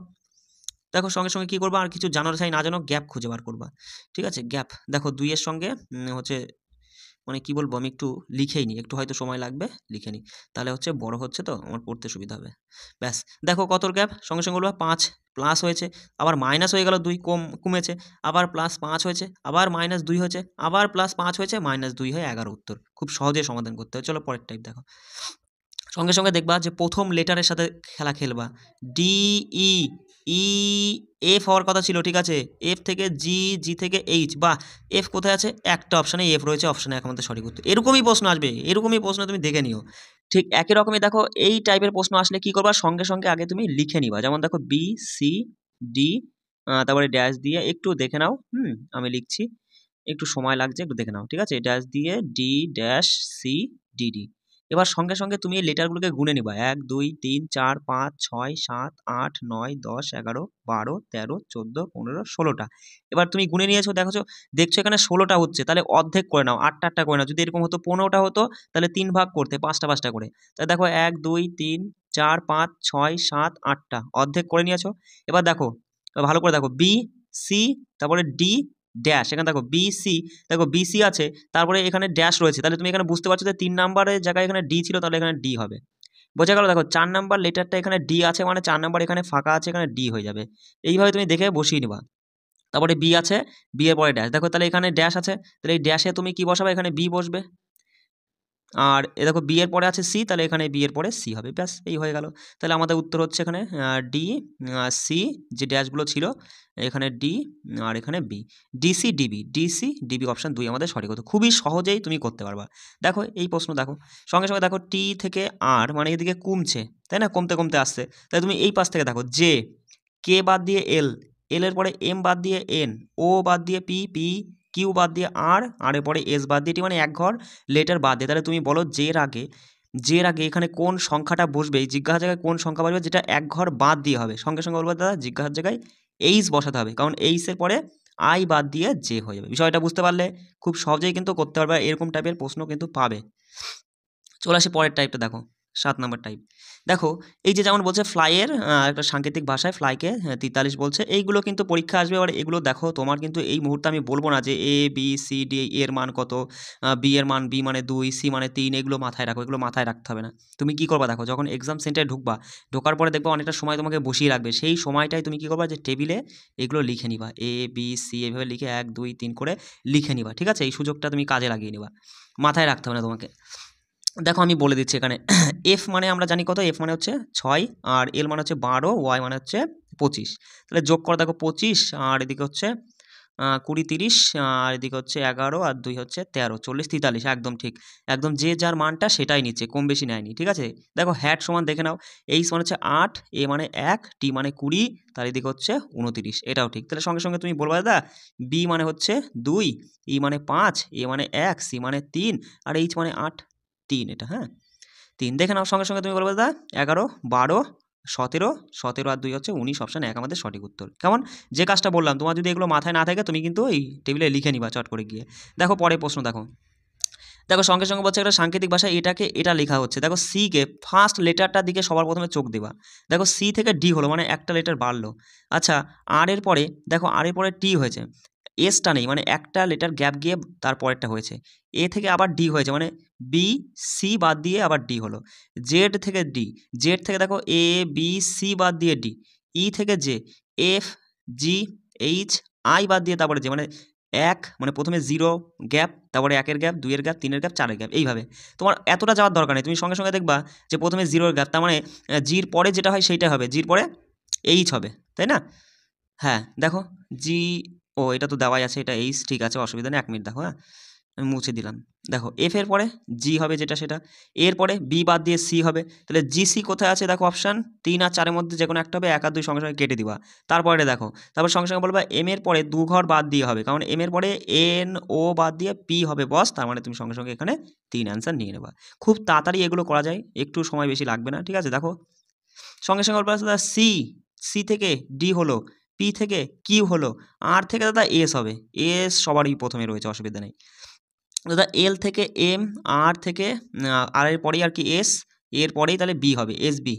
দেখো সঙ্গে সঙ্গে কী করবা, আর কিছু জানার চাই না জানো, গ্যাপ খুঁজে বার করবা, ঠিক আছে? গ্যাপ দেখো 2 এর সঙ্গে হচ্ছে মানে কি বলবো, আমি একটু লিখেই নিই, একটু হয়তো সময় লাগবে, লিখে নিই, তাহলে হচ্ছে বড় হচ্ছে তো আমার পড়তে সুবিধা হবে। ব্যাস, দেখো কতর গ্যাপ, সঙ্গে সঙ্গে বলবা 5 প্লাস হয়েছে, আবার মাইনাস হয়ে গেল, 2 কমেছে, আবার প্লাস 5 হয়েছে, আবার মাইনাস 2 হয়েছে, আবার প্লাস 5 হয়েছে, মাইনাস 2 হয়ে 11 উত্তর। খুব সহজে সমাধান করতে হবে। চলো পরের টাইপ দেখো, সঙ্গে সঙ্গে দেখবা যে প্রথম লেটারের সাথে খেলা খেলবা। ডি ই ই এফ হওয়ার কথা ছিল, ঠিক আছে? এফ থেকে জি, জি থেকে এইচ, বা এফ কোথায় আছে? একটা অপশানে এফ রয়েছে, অপশানে এক আমাদের সঠিক উত্তর। এরকমই প্রশ্ন আসবে, এরকমই প্রশ্ন তুমি দেখে নিও। ঠিক একই রকমই দেখো এই টাইপের প্রশ্ন আসলে কি করবা, সঙ্গে সঙ্গে আগে তুমি লিখে নিবা। যেমন দেখো বি সি ডি, তারপরে ড্যাশ দিয়ে একটু দেখে নাও, আমি লিখছি, একটু সময় লাগছে, একটু দেখে নাও, ঠিক আছে? ড্যাশ দিয়ে D dash C D D. এবার সঙ্গে সঙ্গে তুমি এই লেটারগুলোকে গুনে নিবা, 1 2 3 4 5 6 7 8 9 10 11 12 13 14 15 16টা। এবার তুমি গুনে নিয়েছো, দেখছো এখানে 16টা হচ্ছে, তাহলে অর্ধেক করে নাও, 8টা 8টা করে নাও। যদি এরকম হতো 15টা হতো, তাহলে 3 ভাগ করতে, 5টা 5টা করে। তাহলে দেখো 1 2 3 4 5 6 7 8টা অর্ধেক করে নিয়েছো। এবার দেখো ভালো করে দেখো, বি সি, তারপরে ডি ড্যাশ, এখানে দেখো বি সি, দেখো বি সি আছে, তারপরে এখানে ড্যাশ রয়েছে, তাহলে তুমি এখানে বুঝতে পারছো যে 3 নাম্বারের জায়গায় এখানে ডি ছিল, তাহলে এখানে ডি হবে। বোঝা গেল? দেখো 4 নাম্বার লেটারটা এখানে ডি আছে, মানে 4 নাম্বার এখানে ফাঁকা আছে, এখানে ডি হয়ে যাবে। এইভাবে তুমি দেখে বসিয়ে নিবা। তারপরে বি আছে, বি এর পরে ড্যাশ, দেখো তাহলে এখানে ড্যাশ আছে, তাহলে এই ড্যাশে তুমি কি বসাবে? এখানে বি বসবে। আর এ দেখো বি এর পরে আছে সি, তাহলে এখানে বি এর পরে সি হবে, ব্যাস এই হয়ে গেল। তাহলে আমাদের উত্তর হচ্ছে এখানে ডি, সি যে ড্যাশগুলো ছিল এখানে ডি আর এখানে B, DC DB, DC DB option 2 আমাদের সঠিক হতো। খুবই সহজেই তুমি করতে পারবা। দেখো এই প্রশ্ন দেখো, সঙ্গে সঙ্গে দেখো টি থেকে আর মানে এদিকে কমছে, তাই না, কমতে কমতে আসছে। তাই তুমি এই পাশ থেকে দেখো জে, কে বাদ দিয়ে এল, এল এর পরে এম বাদ দিয়ে এন, ও বাদ দিয়ে পি, পি কিউ বাদ দিয়ে আর, আর এর পরে এস বাদ দিয়ে টি, মানে এক ঘর লেটার বাদ দিয়ে। তাহলে তুমি বলো জের আগে এখানে কোন সংখ্যাটা বসবে, এই জিজ্ঞাসার জায়গায় কোন সংখ্যা বসবে যেটা এক ঘর বাদ দিয়ে হবে। সঙ্গে সঙ্গে বলবো দাদা জিজ্ঞাসার জায়গায় এইচ বসাতে হবে, কারণ এইচের পরে আই বাদ দিয়ে জে হয়ে যাবে। বিষয়টা বুঝতে পারলে খুব সহজেই কিন্তু করতে পারবে, এরকম টাইপের প্রশ্ন কিন্তু পাবে। চলে আসি পরের টাইপটা দেখো, 7 নম্বর টাইপ। দেখো এই যে যেমন বলছে ফ্লাইয়ের একটা সাংকেতিক ভাষায় ফ্লাইকে 43 বলছে, এইগুলো কিন্তু পরীক্ষা আসবে। এবার এগুলো দেখো তোমার কিন্তু এই মুহূর্তে আমি বলবো না যে এ বি সি ডি এর মান কত, বি এর মান বি মানে 2, সি মানে 3, এগুলো মাথায় রাখো, এগুলো মাথায় রাখতে হবে না। তুমি কি করবা দেখো, যখন এক্সাম সেন্টারে ঢুকবা, ঢোকার পরে দেখবা অনেকটা সময় তোমাকে বসিয়ে রাখবে, সেই সময়টাই তুমি কি করবা যে টেবিলে এগুলো লিখে নিবা, এ বি সি এভাবে লিখে 1 2 3 করে লিখে নিবা, ঠিক আছে। এই সুযোগটা তুমি কাজে লাগিয়ে নিবা, মাথায় রাখতে হবে না তোমাকে। দেখো আমি বলে দিচ্ছি এখানে এফ মানে আমরা জানি কত, এফ মানে হচ্ছে 6 আর এল মানে হচ্ছে 12, ওয়াই মানে হচ্ছে 25। তাহলে যোগ করে দেখো 25 আর এদিকে হচ্ছে 20 30 আর এদিকে হচ্ছে 11 আর 2 হচ্ছে 13 40 43, একদম ঠিক, একদম যে যার মানটা সেটাই নিচ্ছে, কম বেশি নেয়নি, ঠিক আছে। দেখো হ্যাট সমান দেখে নাও, এইচ মানে হচ্ছে 8, এ মানে 1, টি মানে 20, তার এদিকে হচ্ছে 29, এটাও ঠিক। তাহলে সঙ্গে সঙ্গে তুমি বলবা দাদা বি মানে হচ্ছে 2, ই মানে 5, এ মানে 1, সি মানে 3 আর এইচ মানে 8, 3 এটা, হ্যাঁ 3 দেখে নাও। সঙ্গে সঙ্গে তুমি বলবে দাদা 11 12 17, 17 আর 2 হচ্ছে 19, অপশান 1 আমাদের সঠিক উত্তর। কেমন, যে কাজটা বললাম তোমার যদি এগুলো মাথায় না থাকে তুমি কিন্তু এই টেবিলে লিখে নিবা চট করে গিয়ে। দেখো পরের প্রশ্ন দেখো, দেখো সঙ্গে সঙ্গে বলছে একটা সাংকেতিক ভাষায় এটাকে এটা লেখা হচ্ছে। দেখো সি কে ফার্স্ট লেটারটার দিকে সবার প্রথমে চোখ দেবা। দেখো সি থেকে ডি হলো মানে একটা লেটার বাড়লো। আচ্ছা আর এর পরে দেখো আর এর পরে টি হয়েছে, এসটা নেই মানে একটা লেটার গ্যাপ গিয়ে তার পরেরটা হয়েছে। এ থেকে আবার ডি হয়েছে মানে বি সি বাদ দিয়ে আবার ডি হলো। জেড থেকে ডি, জেড থেকে দেখো এ বি সি বাদ দিয়ে ডি, ই থেকে J, F G H I বাদ দিয়ে তারপরে যে মানে এক মানে প্রথমে 0 গ্যাপ, তারপরে 1-এর গ্যাপ, 2-এর গ্যাপ, 3-এর গ্যাপ, 4-এর গ্যাপ, এইভাবে। তোমার এতটা যাওয়ার দরকার নেই, তুমি সঙ্গে সঙ্গে দেখবা যে প্রথমে 0-এর গ্যাপ, তার মানে জির পরে যেটা হয় সেইটা হবে, জির পরে এইচ হবে, তাই না। হ্যাঁ দেখো জি, ও এটা তো দেওয়াই আছে, এটা এইচ, ঠিক আছে অসুবিধা নেই, 1 মিনিট দেখো, হ্যাঁ আমি মুছে দিলাম। দেখো এফ এর পরে জি হবে যেটা সেটা, এর পরে বি বাদ দিয়ে সি হবে, তাহলে জি সি কোথায় আছে দেখো অপশান 3 আর 4-এর মধ্যে যে কোনো একটা হবে, 1 আর 2 সঙ্গে সঙ্গে কেটে দিবা। তারপরে দেখো তারপর সঙ্গে সঙ্গে বলবা এম এর পরে 2 ঘর বাদ দিয়ে হবে, কারণ এম এর পরে এন ও বাদ দিয়ে পি হবে বস, তার মানে তুমি সঙ্গে সঙ্গে এখানে 3 অ্যান্সার নিয়ে নেবা। খুব তাড়াতাড়ি এগুলো করা যায়, একটু সময় বেশি লাগবে না, ঠিক আছে। দেখো সঙ্গে সঙ্গে বলবা দাদা সি, সি থেকে ডি হলো, পি থেকে কিউ হলো, আর থেকে দাদা এস হবে, এস সবারই প্রথমে রয়েছে অসুবিধা নেই। দাদা এল থেকে এম, আর থেকে আর এর পরেই আর কি এস, এর পরেই তাহলে বি হবে, এস বি,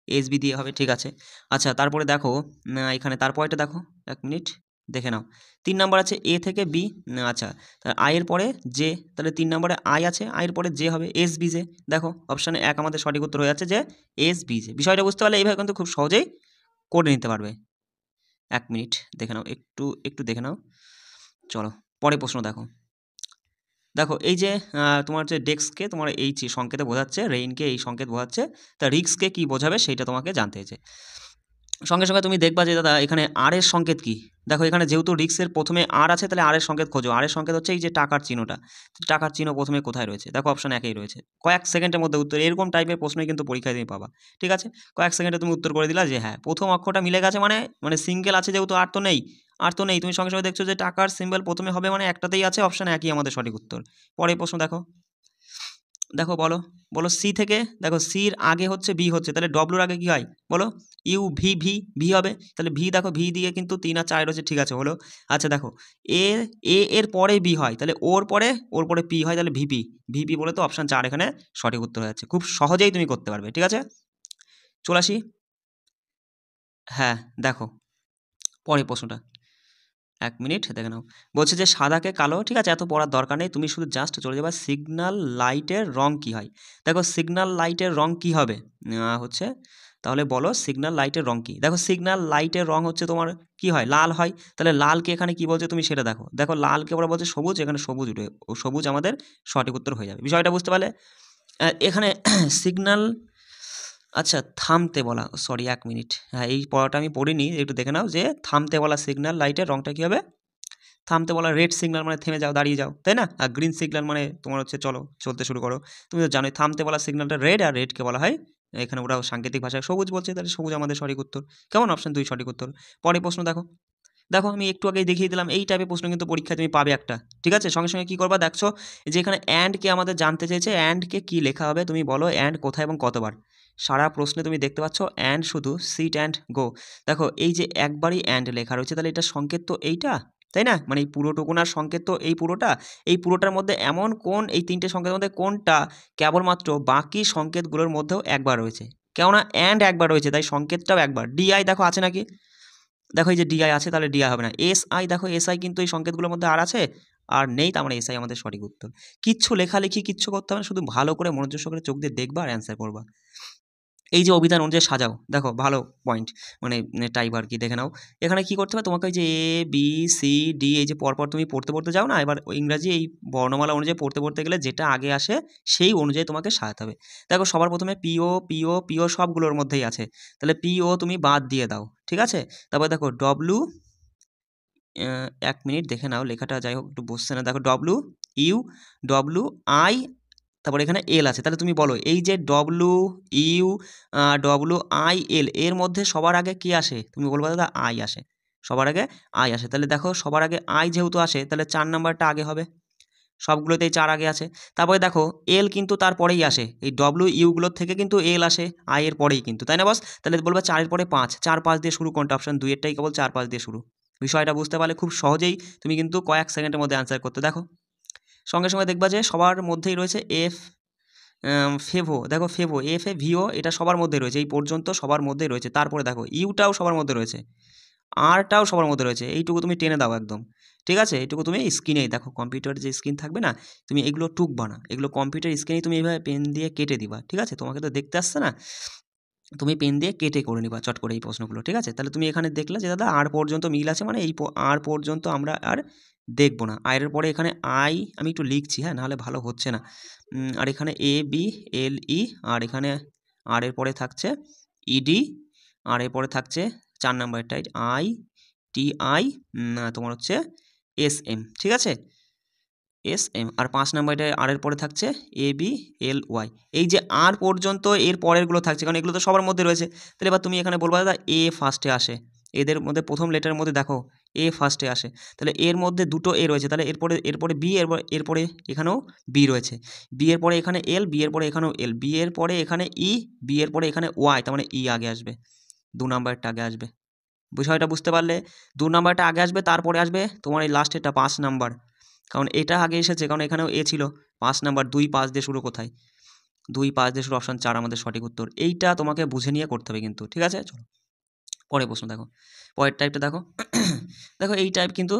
এস বি দিয়ে হবে, ঠিক আছে। আচ্ছা তারপরে দেখো এখানে তারপরেটা দেখো 1 মিনিট দেখে নাও, 3 নাম্বার আছে এ থেকে বি, আচ্ছা তাহলে আই এর পরে জে, তাহলে 3 নম্বরে আই আছে, আই এর পরে জে হবে, এস বি জে। দেখো অপশানে 1 আমাদের সঠিক উত্তর হয়ে যাচ্ছে যে এস বি জে। বিষয়টা বুঝতে পারলে এইভাবে কিন্তু খুব সহজেই করে নিতে পারবে। 1 মিনিট দেখে নাও, একটু একটু দেখে নাও। চলো পরের প্রশ্ন দেখো, দেখো এই যে তোমার যে ডেস্ককে তোমার এই সংকেতে বোঝাচ্ছে, রেইনকে এই সংকেত বোঝাচ্ছে, তা রিস্ককে কি বোঝাবে সেইটা তোমাকে জানতে হয়েছে। সঙ্গে সঙ্গে তুমি দেখবা যে দাদা এখানে আর এর সংকেত কি। দেখো এখানে যেহেতু রিস্কের প্রথমে আর আছে তাহলে আর এর সংকেত খোঁজো। আর এর সংকেত হচ্ছে এই যে টাকার চিহ্নটা, টাকার চিহ্ন প্রথমে কোথায় রয়েছে, দেখো অপশন 1-এই রয়েছে। কয়েক সেকেন্ডের মধ্যে উত্তর, এরকম টাইপের প্রশ্নই কিন্তু পরীক্ষায় তুমি পাবা, ঠিক আছে। কয়েক সেকেন্ডে তুমি উত্তর করে দিলা যে হ্যাঁ প্রথম অক্ষরটা মিলে গেছে, মানে মানে সিঙ্গেল আছে যেহেতু, আর তো নেই, আর তো নেই, তুমি সঙ্গে সঙ্গে দেখছো যে টাকার সিম্বল প্রথমে হবে মানে একটাতেই আছে, অপশন 1-ই আমাদের সঠিক উত্তর। পরের প্রশ্ন দেখো, দেখো বলো, বলো সি থেকে, দেখো সির আগে হচ্ছে বি হচ্ছে, তাহলে ডব্লুর আগে কি হয় বলো, ইউ ভি, ভি ভি হবে, তাহলে ভি দেখো ভি দিয়ে কিন্তু 3 আর 4 রয়েছে, ঠিক আছে হলো। আচ্ছা দেখো এ, এ এর পরে বি হয়, তাহলে ওর পরে পি হয়, তাহলে ভিপি, ভিপি বলে তো অপশান 4 এখানে সঠিক উত্তর হয়ে যাচ্ছে। খুব সহজেই তুমি করতে পারবে, ঠিক আছে। চলে আসি, হ্যাঁ দেখো পরের প্রশ্নটা, 1 মিনিট দেখে নাও। বলছে যে সাদাকে কালো, ঠিক আছে এত পড়ার দরকার নেই, তুমি শুধু জাস্ট চলে যাবে সিগন্যাল লাইটের রং কি হয়। দেখো সিগন্যাল লাইটের রং কি হবে হচ্ছে, তাহলে বলো সিগন্যাল লাইটের রং কি। দেখো সিগন্যাল লাইটের রং হচ্ছে তোমার কি হয়, লাল হয়, তাহলে লালকে এখানে কি বলছে তুমি সেটা দেখো। দেখো লালকে ওরা বলছে সবুজ, এখানে সবুজ উঠে, ও সবুজ আমাদের সঠিক উত্তর হয়ে যাবে। বিষয়টা বুঝতে পারলে। এখানে সিগন্যাল, আচ্ছা থামতে বলা, সরি 1 মিনিট, হ্যাঁ এই পড়াটা আমি পড়িনি, একটু দেখে নাও যে থামতে বলা সিগন্যাল লাইটের রঙটা কী হবে। থামতে বলা রেড সিগন্যাল মানে থেমে যাও, দাঁড়িয়ে যাও, তাই না? আর গ্রিন সিগন্যাল মানে তোমার হচ্ছে চলো, চলতে শুরু করো। তুমি তো জানোই থামতে বলা সিগন্যালটা রেড, আর রেডকে বলা হয় এখানে ওরা সাংকেতিক ভাষায় সবুজ বলছে, তাহলে সবুজ আমাদের সঠিক উত্তর। কেমন? অপশন 2 সঠিক উত্তর। পরের প্রশ্ন দেখো। দেখো আমি একটু আগেই দেখিয়ে দিলাম, এই টাইপের প্রশ্ন কিন্তু পরীক্ষায় তুমি পাবে একটা, ঠিক আছে? সঙ্গে সঙ্গে কী করবা দেখছো যে এখানে অ্যান্ডকে আমাদের জানতে চেয়েছে, অ্যান্ডকে কী লেখা হবে তুমি বলো, অ্যান্ড কোথায় এবং কতবার। সারা প্রশ্নে তুমি দেখতে পাচ্ছ অ্যান্ড শুধু সিট অ্যান্ড গো। দেখো এই যে একবারই অ্যান্ড লেখা রয়েছে, তাহলে এটা সংকেত তো এইটা, তাই না? মানে এই পুরোটুকুনার সংকেত তো এই পুরোটা, এই পুরোটার মধ্যে এমন কোন, এই তিনটে সংকেতের মধ্যে কোনটা কেবলমাত্র বাকি সংকেতগুলোর মধ্যেও একবার রয়েছে? কেননা অ্যান্ড একবার রয়েছে তাই সংকেতটাও একবার। ডিআই দেখো আছে নাকি? দেখো এই যে ডিআই আছে, তাহলে ডিআই হবে না। এসআই দেখো, এসআই কিন্তু এই সংকেতগুলোর মধ্যে আর আছে, আর নেই, তার মানে এসআই আমাদের সঠিক উত্তর। কিচ্ছু লেখালেখি কিচ্ছু করতে হবে না, শুধু ভালো করে মনোযোগ সহকারে চোখ দিয়ে দেখবা আর অ্যান্সার করবা। এই যে অভিধান অনুযায়ী সাজাও, দেখো ভালো পয়েন্ট, মানে টাইপ আর কি, দেখে নাও। এখানে কি করতে হবে তোমাকে, ওই যে এ বি সি ডি এই যে পরপর তুমি পড়তে পড়তে যাও না, এবার ইংরাজি এই বর্ণমালা অনুযায়ী পড়তে পড়তে গেলে যেটা আগে আসে সেই অনুযায়ী তোমাকে সাজাতে হবে। দেখো সবার প্রথমে পিও পিও পিও সবগুলোর মধ্যেই আছে, তাহলে পিও তুমি বাদ দিয়ে দাও, ঠিক আছে? তারপরে দেখো ডব্লু, 1 মিনিট দেখে নাও লেখাটা, যাই হোক একটু বসছে না। দেখো ডব্লু ইউ, ডব্লু আই, তারপরে এখানে এল আছে, তাহলে তুমি বলো এই যে W U W I L এর মধ্যে সবার আগে কি আসে? তুমি বলবো দাদা আই আসে, সবার আগে আই আসে। তাহলে দেখো সবার আগে আই যেহেতু আসে, তাহলে 4 নাম্বারটা আগে হবে, সবগুলোতেই 4 আগে আছে। তারপরে দেখো এল কিন্তু তারপরেই আসে, এই ডব্লু ইউগুলোর থেকে কিন্তু এল আসে আই এর পরেই কিন্তু, তাই না বস? তাহলে বলবে 4 এর পরে 5, 4 5 দিয়ে শুরু কোনটা? অপশন 2 এরটাই কেবল 4 5 দিয়ে শুরু। বিষয়টা বুঝতে পারলে খুব সহজেই তুমি কিন্তু কয়েক সেকেন্ডের মধ্যে অ্যান্সার করতে। দেখো সঙ্গে সঙ্গে দেখবা যে সবার মধ্যেই রয়েছে এফ, ফেভো, দেখো ফেভো এফ এ ভিও এটা সবার মধ্যে রয়েছে, এই পর্যন্ত সবার মধ্যেই রয়েছে। তারপরে দেখো ইউটাও সবার মধ্যে রয়েছে, আরটাও সবার মধ্যে রয়েছে, এইটুকু তুমি টেনে দাও একদম, ঠিক আছে? এইটুকু তুমি স্ক্রিনেই দেখো, কম্পিউটার যে স্ক্রিন থাকবে না, তুমি এগুলো টুকবা না, এগুলো কম্পিউটার স্ক্রিনেই তুমি এইভাবে পেন দিয়ে কেটে দিবা, ঠিক আছে? তোমাকে তো দেখতে আসছে না, তুমি পেন দিয়ে কেটে করে নিবা চট করে এই প্রশ্নগুলো, ঠিক আছে? তাহলে তুমি এখানে দেখলে যে দাদা আর পর্যন্ত মিল আছে, মানে এই আর পর্যন্ত আমরা আর দেখবো না। আয়ের পরে এখানে আই আমি একটু লিখছি, হ্যাঁ, নাহলে ভালো হচ্ছে না। আর এখানে এ বি এল ই, আর এখানে আর এর পরে থাকছে ইডি, আর এর পরে থাকছে 4 নাম্বারটাই আই টি আই, তোমার হচ্ছে এস এম, ঠিক আছে? এস এম, আর 5 নাম্বারটায় আর এর পরে থাকছে এ বি এল ওয়াই। এই যে আর পর্যন্ত এর পরেরগুলো থাকছে, কারণ এগুলো তো সবার মধ্যে রয়েছে। তাহলে এবার তুমি এখানে বলবা দাদা এ ফার্স্টে আসে, এদের মধ্যে প্রথম লেটারের মধ্যে দেখো এ ফার্স্টে আসে, তাহলে এর মধ্যে দুটো এ রয়েছে, তাহলে এরপরে বি, এরপরে এখানেও বি রয়েছে, বি এর পরে এখানে এল, বি এর পরে এখানেও এল, বি এর পরে এখানে ই, বি এর পরে এখানে ওয়াই, তার মানে ই আগে আসবে, 2 নাম্বারটা আগে আসবে। বিষয়টা বুঝতে পারলে? 2 নাম্বারটা আগে আসবে, তারপরে আসবে তোমার এই লাস্টেরটা 5 নাম্বার, কারণ এটা আগে এসেছে, কারণ এখানেও এ ছিল। 5 নাম্বার 2 5 দিয়ে শুরু কোথায়? 2 5 দিয়ে শুরু, অপশন 4 আমাদের সঠিক উত্তর। এইটা তোমাকে বুঝে নিয়ে করতে হবে কিন্তু, ঠিক আছে? চলো পরের প্রশ্ন দেখো, পরের টাইপটা দেখো। দেখো এই টাইপ কিন্তু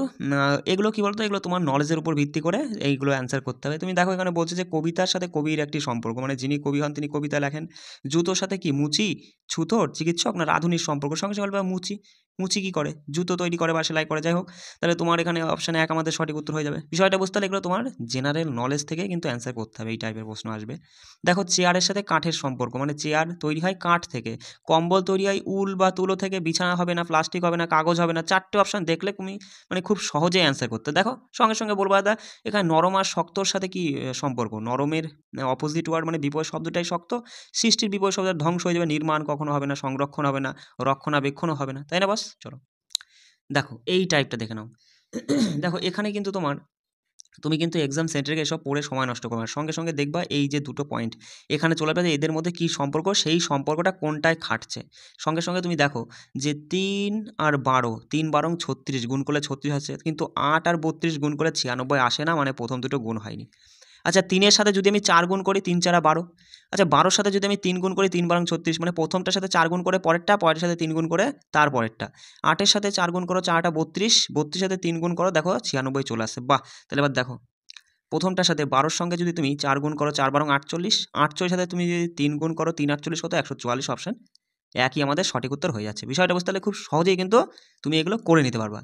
এগুলো কী বলতো, এগুলো তোমার নলেজের উপর ভিত্তি করে এইগুলো অ্যান্সার করতে হবে। তুমি দেখো এখানে বলছে যে কবিতার সাথে কবির একটি সম্পর্ক, মানে যিনি কবি হন তিনি কবিতা লেখেন। জুতোর সাথে কি মুচি, ছুতোর, চিকিৎসক না রাঁধুনির সম্পর্ক? সঙ্গে সঙ্গে বলবে মুচি। মুচি কী করে? জুতো তৈরি করে বা সেলাই করে, যাই হোক। তাহলে তোমার এখানে অপশান 1 আমাদের সঠিক উত্তর হয়ে যাবে। বিষয়টা বুঝতে হলে এগুলো তোমার জেনারেল নলেজ থেকে কিন্তু অ্যান্সার করতে হবে, এই টাইপের প্রশ্ন আসবে। দেখো চেয়ারের সাথে কাঠের সম্পর্ক, মানে চেয়ার তৈরি হয় কাঠ থেকে, কম্বল তৈরি হয় উল বা তুলো থেকে, বিছানা হবে না প্লাস্টিক হবে না কাগজ হবে না। 4টে অপশান দেখলে তুমি মানে খুব সহজেই অ্যান্সার করতে। দেখো সঙ্গে সঙ্গে বলবো দাদা এখানে নরম আর শক্তর সাথে কি সম্পর্ক? নরমের অপোজিট ওয়ার্ড মানে বিপরীত শব্দটাই শক্ত, সৃষ্টির বিপরীত শব্দ ধ্বংস হয়ে যাবে, নির্মাণ কখনো হবে না, সংরক্ষণ হবে না, রক্ষণাবেক্ষণও হবে না, তাই না? বাস চলো দেখো এই টাইপটা দেখে নাও। দেখো এখানে কিন্তু তুমি কিন্তু এক্সাম সেন্টারে এসব পড়ে সময় নষ্ট করবে না, সঙ্গে সঙ্গে দেখবা এই যে দুটো পয়েন্ট এখানে চলে আসবে, এদের মধ্যে কী সম্পর্ক, সেই সম্পর্কটা কোনটায় খাটছে। সঙ্গে সঙ্গে তুমি দেখো যে 3 আর 12, 3 12 36 গুণ করলে 36 আসছে, কিন্তু 8 আর 32 গুণ করলে 96 আসে না, মানে প্রথম দুটো গুণ হয়নি। আচ্ছা 3-এর সাথে যদি আমি 4 গুণ করি, 3 4 12, আচ্ছা 12-র সাথে যদি আমি 3 গুণ করি, 3 12 36, মানে প্রথমটার সাথে 4 গুণ করে পরেরটা, পরের সাথে 3 গুণ করে তার পরেরটা। 8-এর সাথে 4 গুণ করো, 4 8 32, 32-এর সাথে 3 গুণ করো, দেখো 96 চলে আসছে। বাহ! তাহলে এবার দেখো প্রথমটার সাথে 12-র সঙ্গে যদি তুমি 4 গুণ করো, 4 12 48, 48-এর সাথে তুমি যদি 3 গুণ করো, 3 48 কত? 144, অপশন একই আমাদের সঠিক উত্তর হয়ে যাচ্ছে। বিষয়টা বুঝতে পারলে খুব সহজেই কিন্তু তুমি এগুলো করে নিতে পারবা,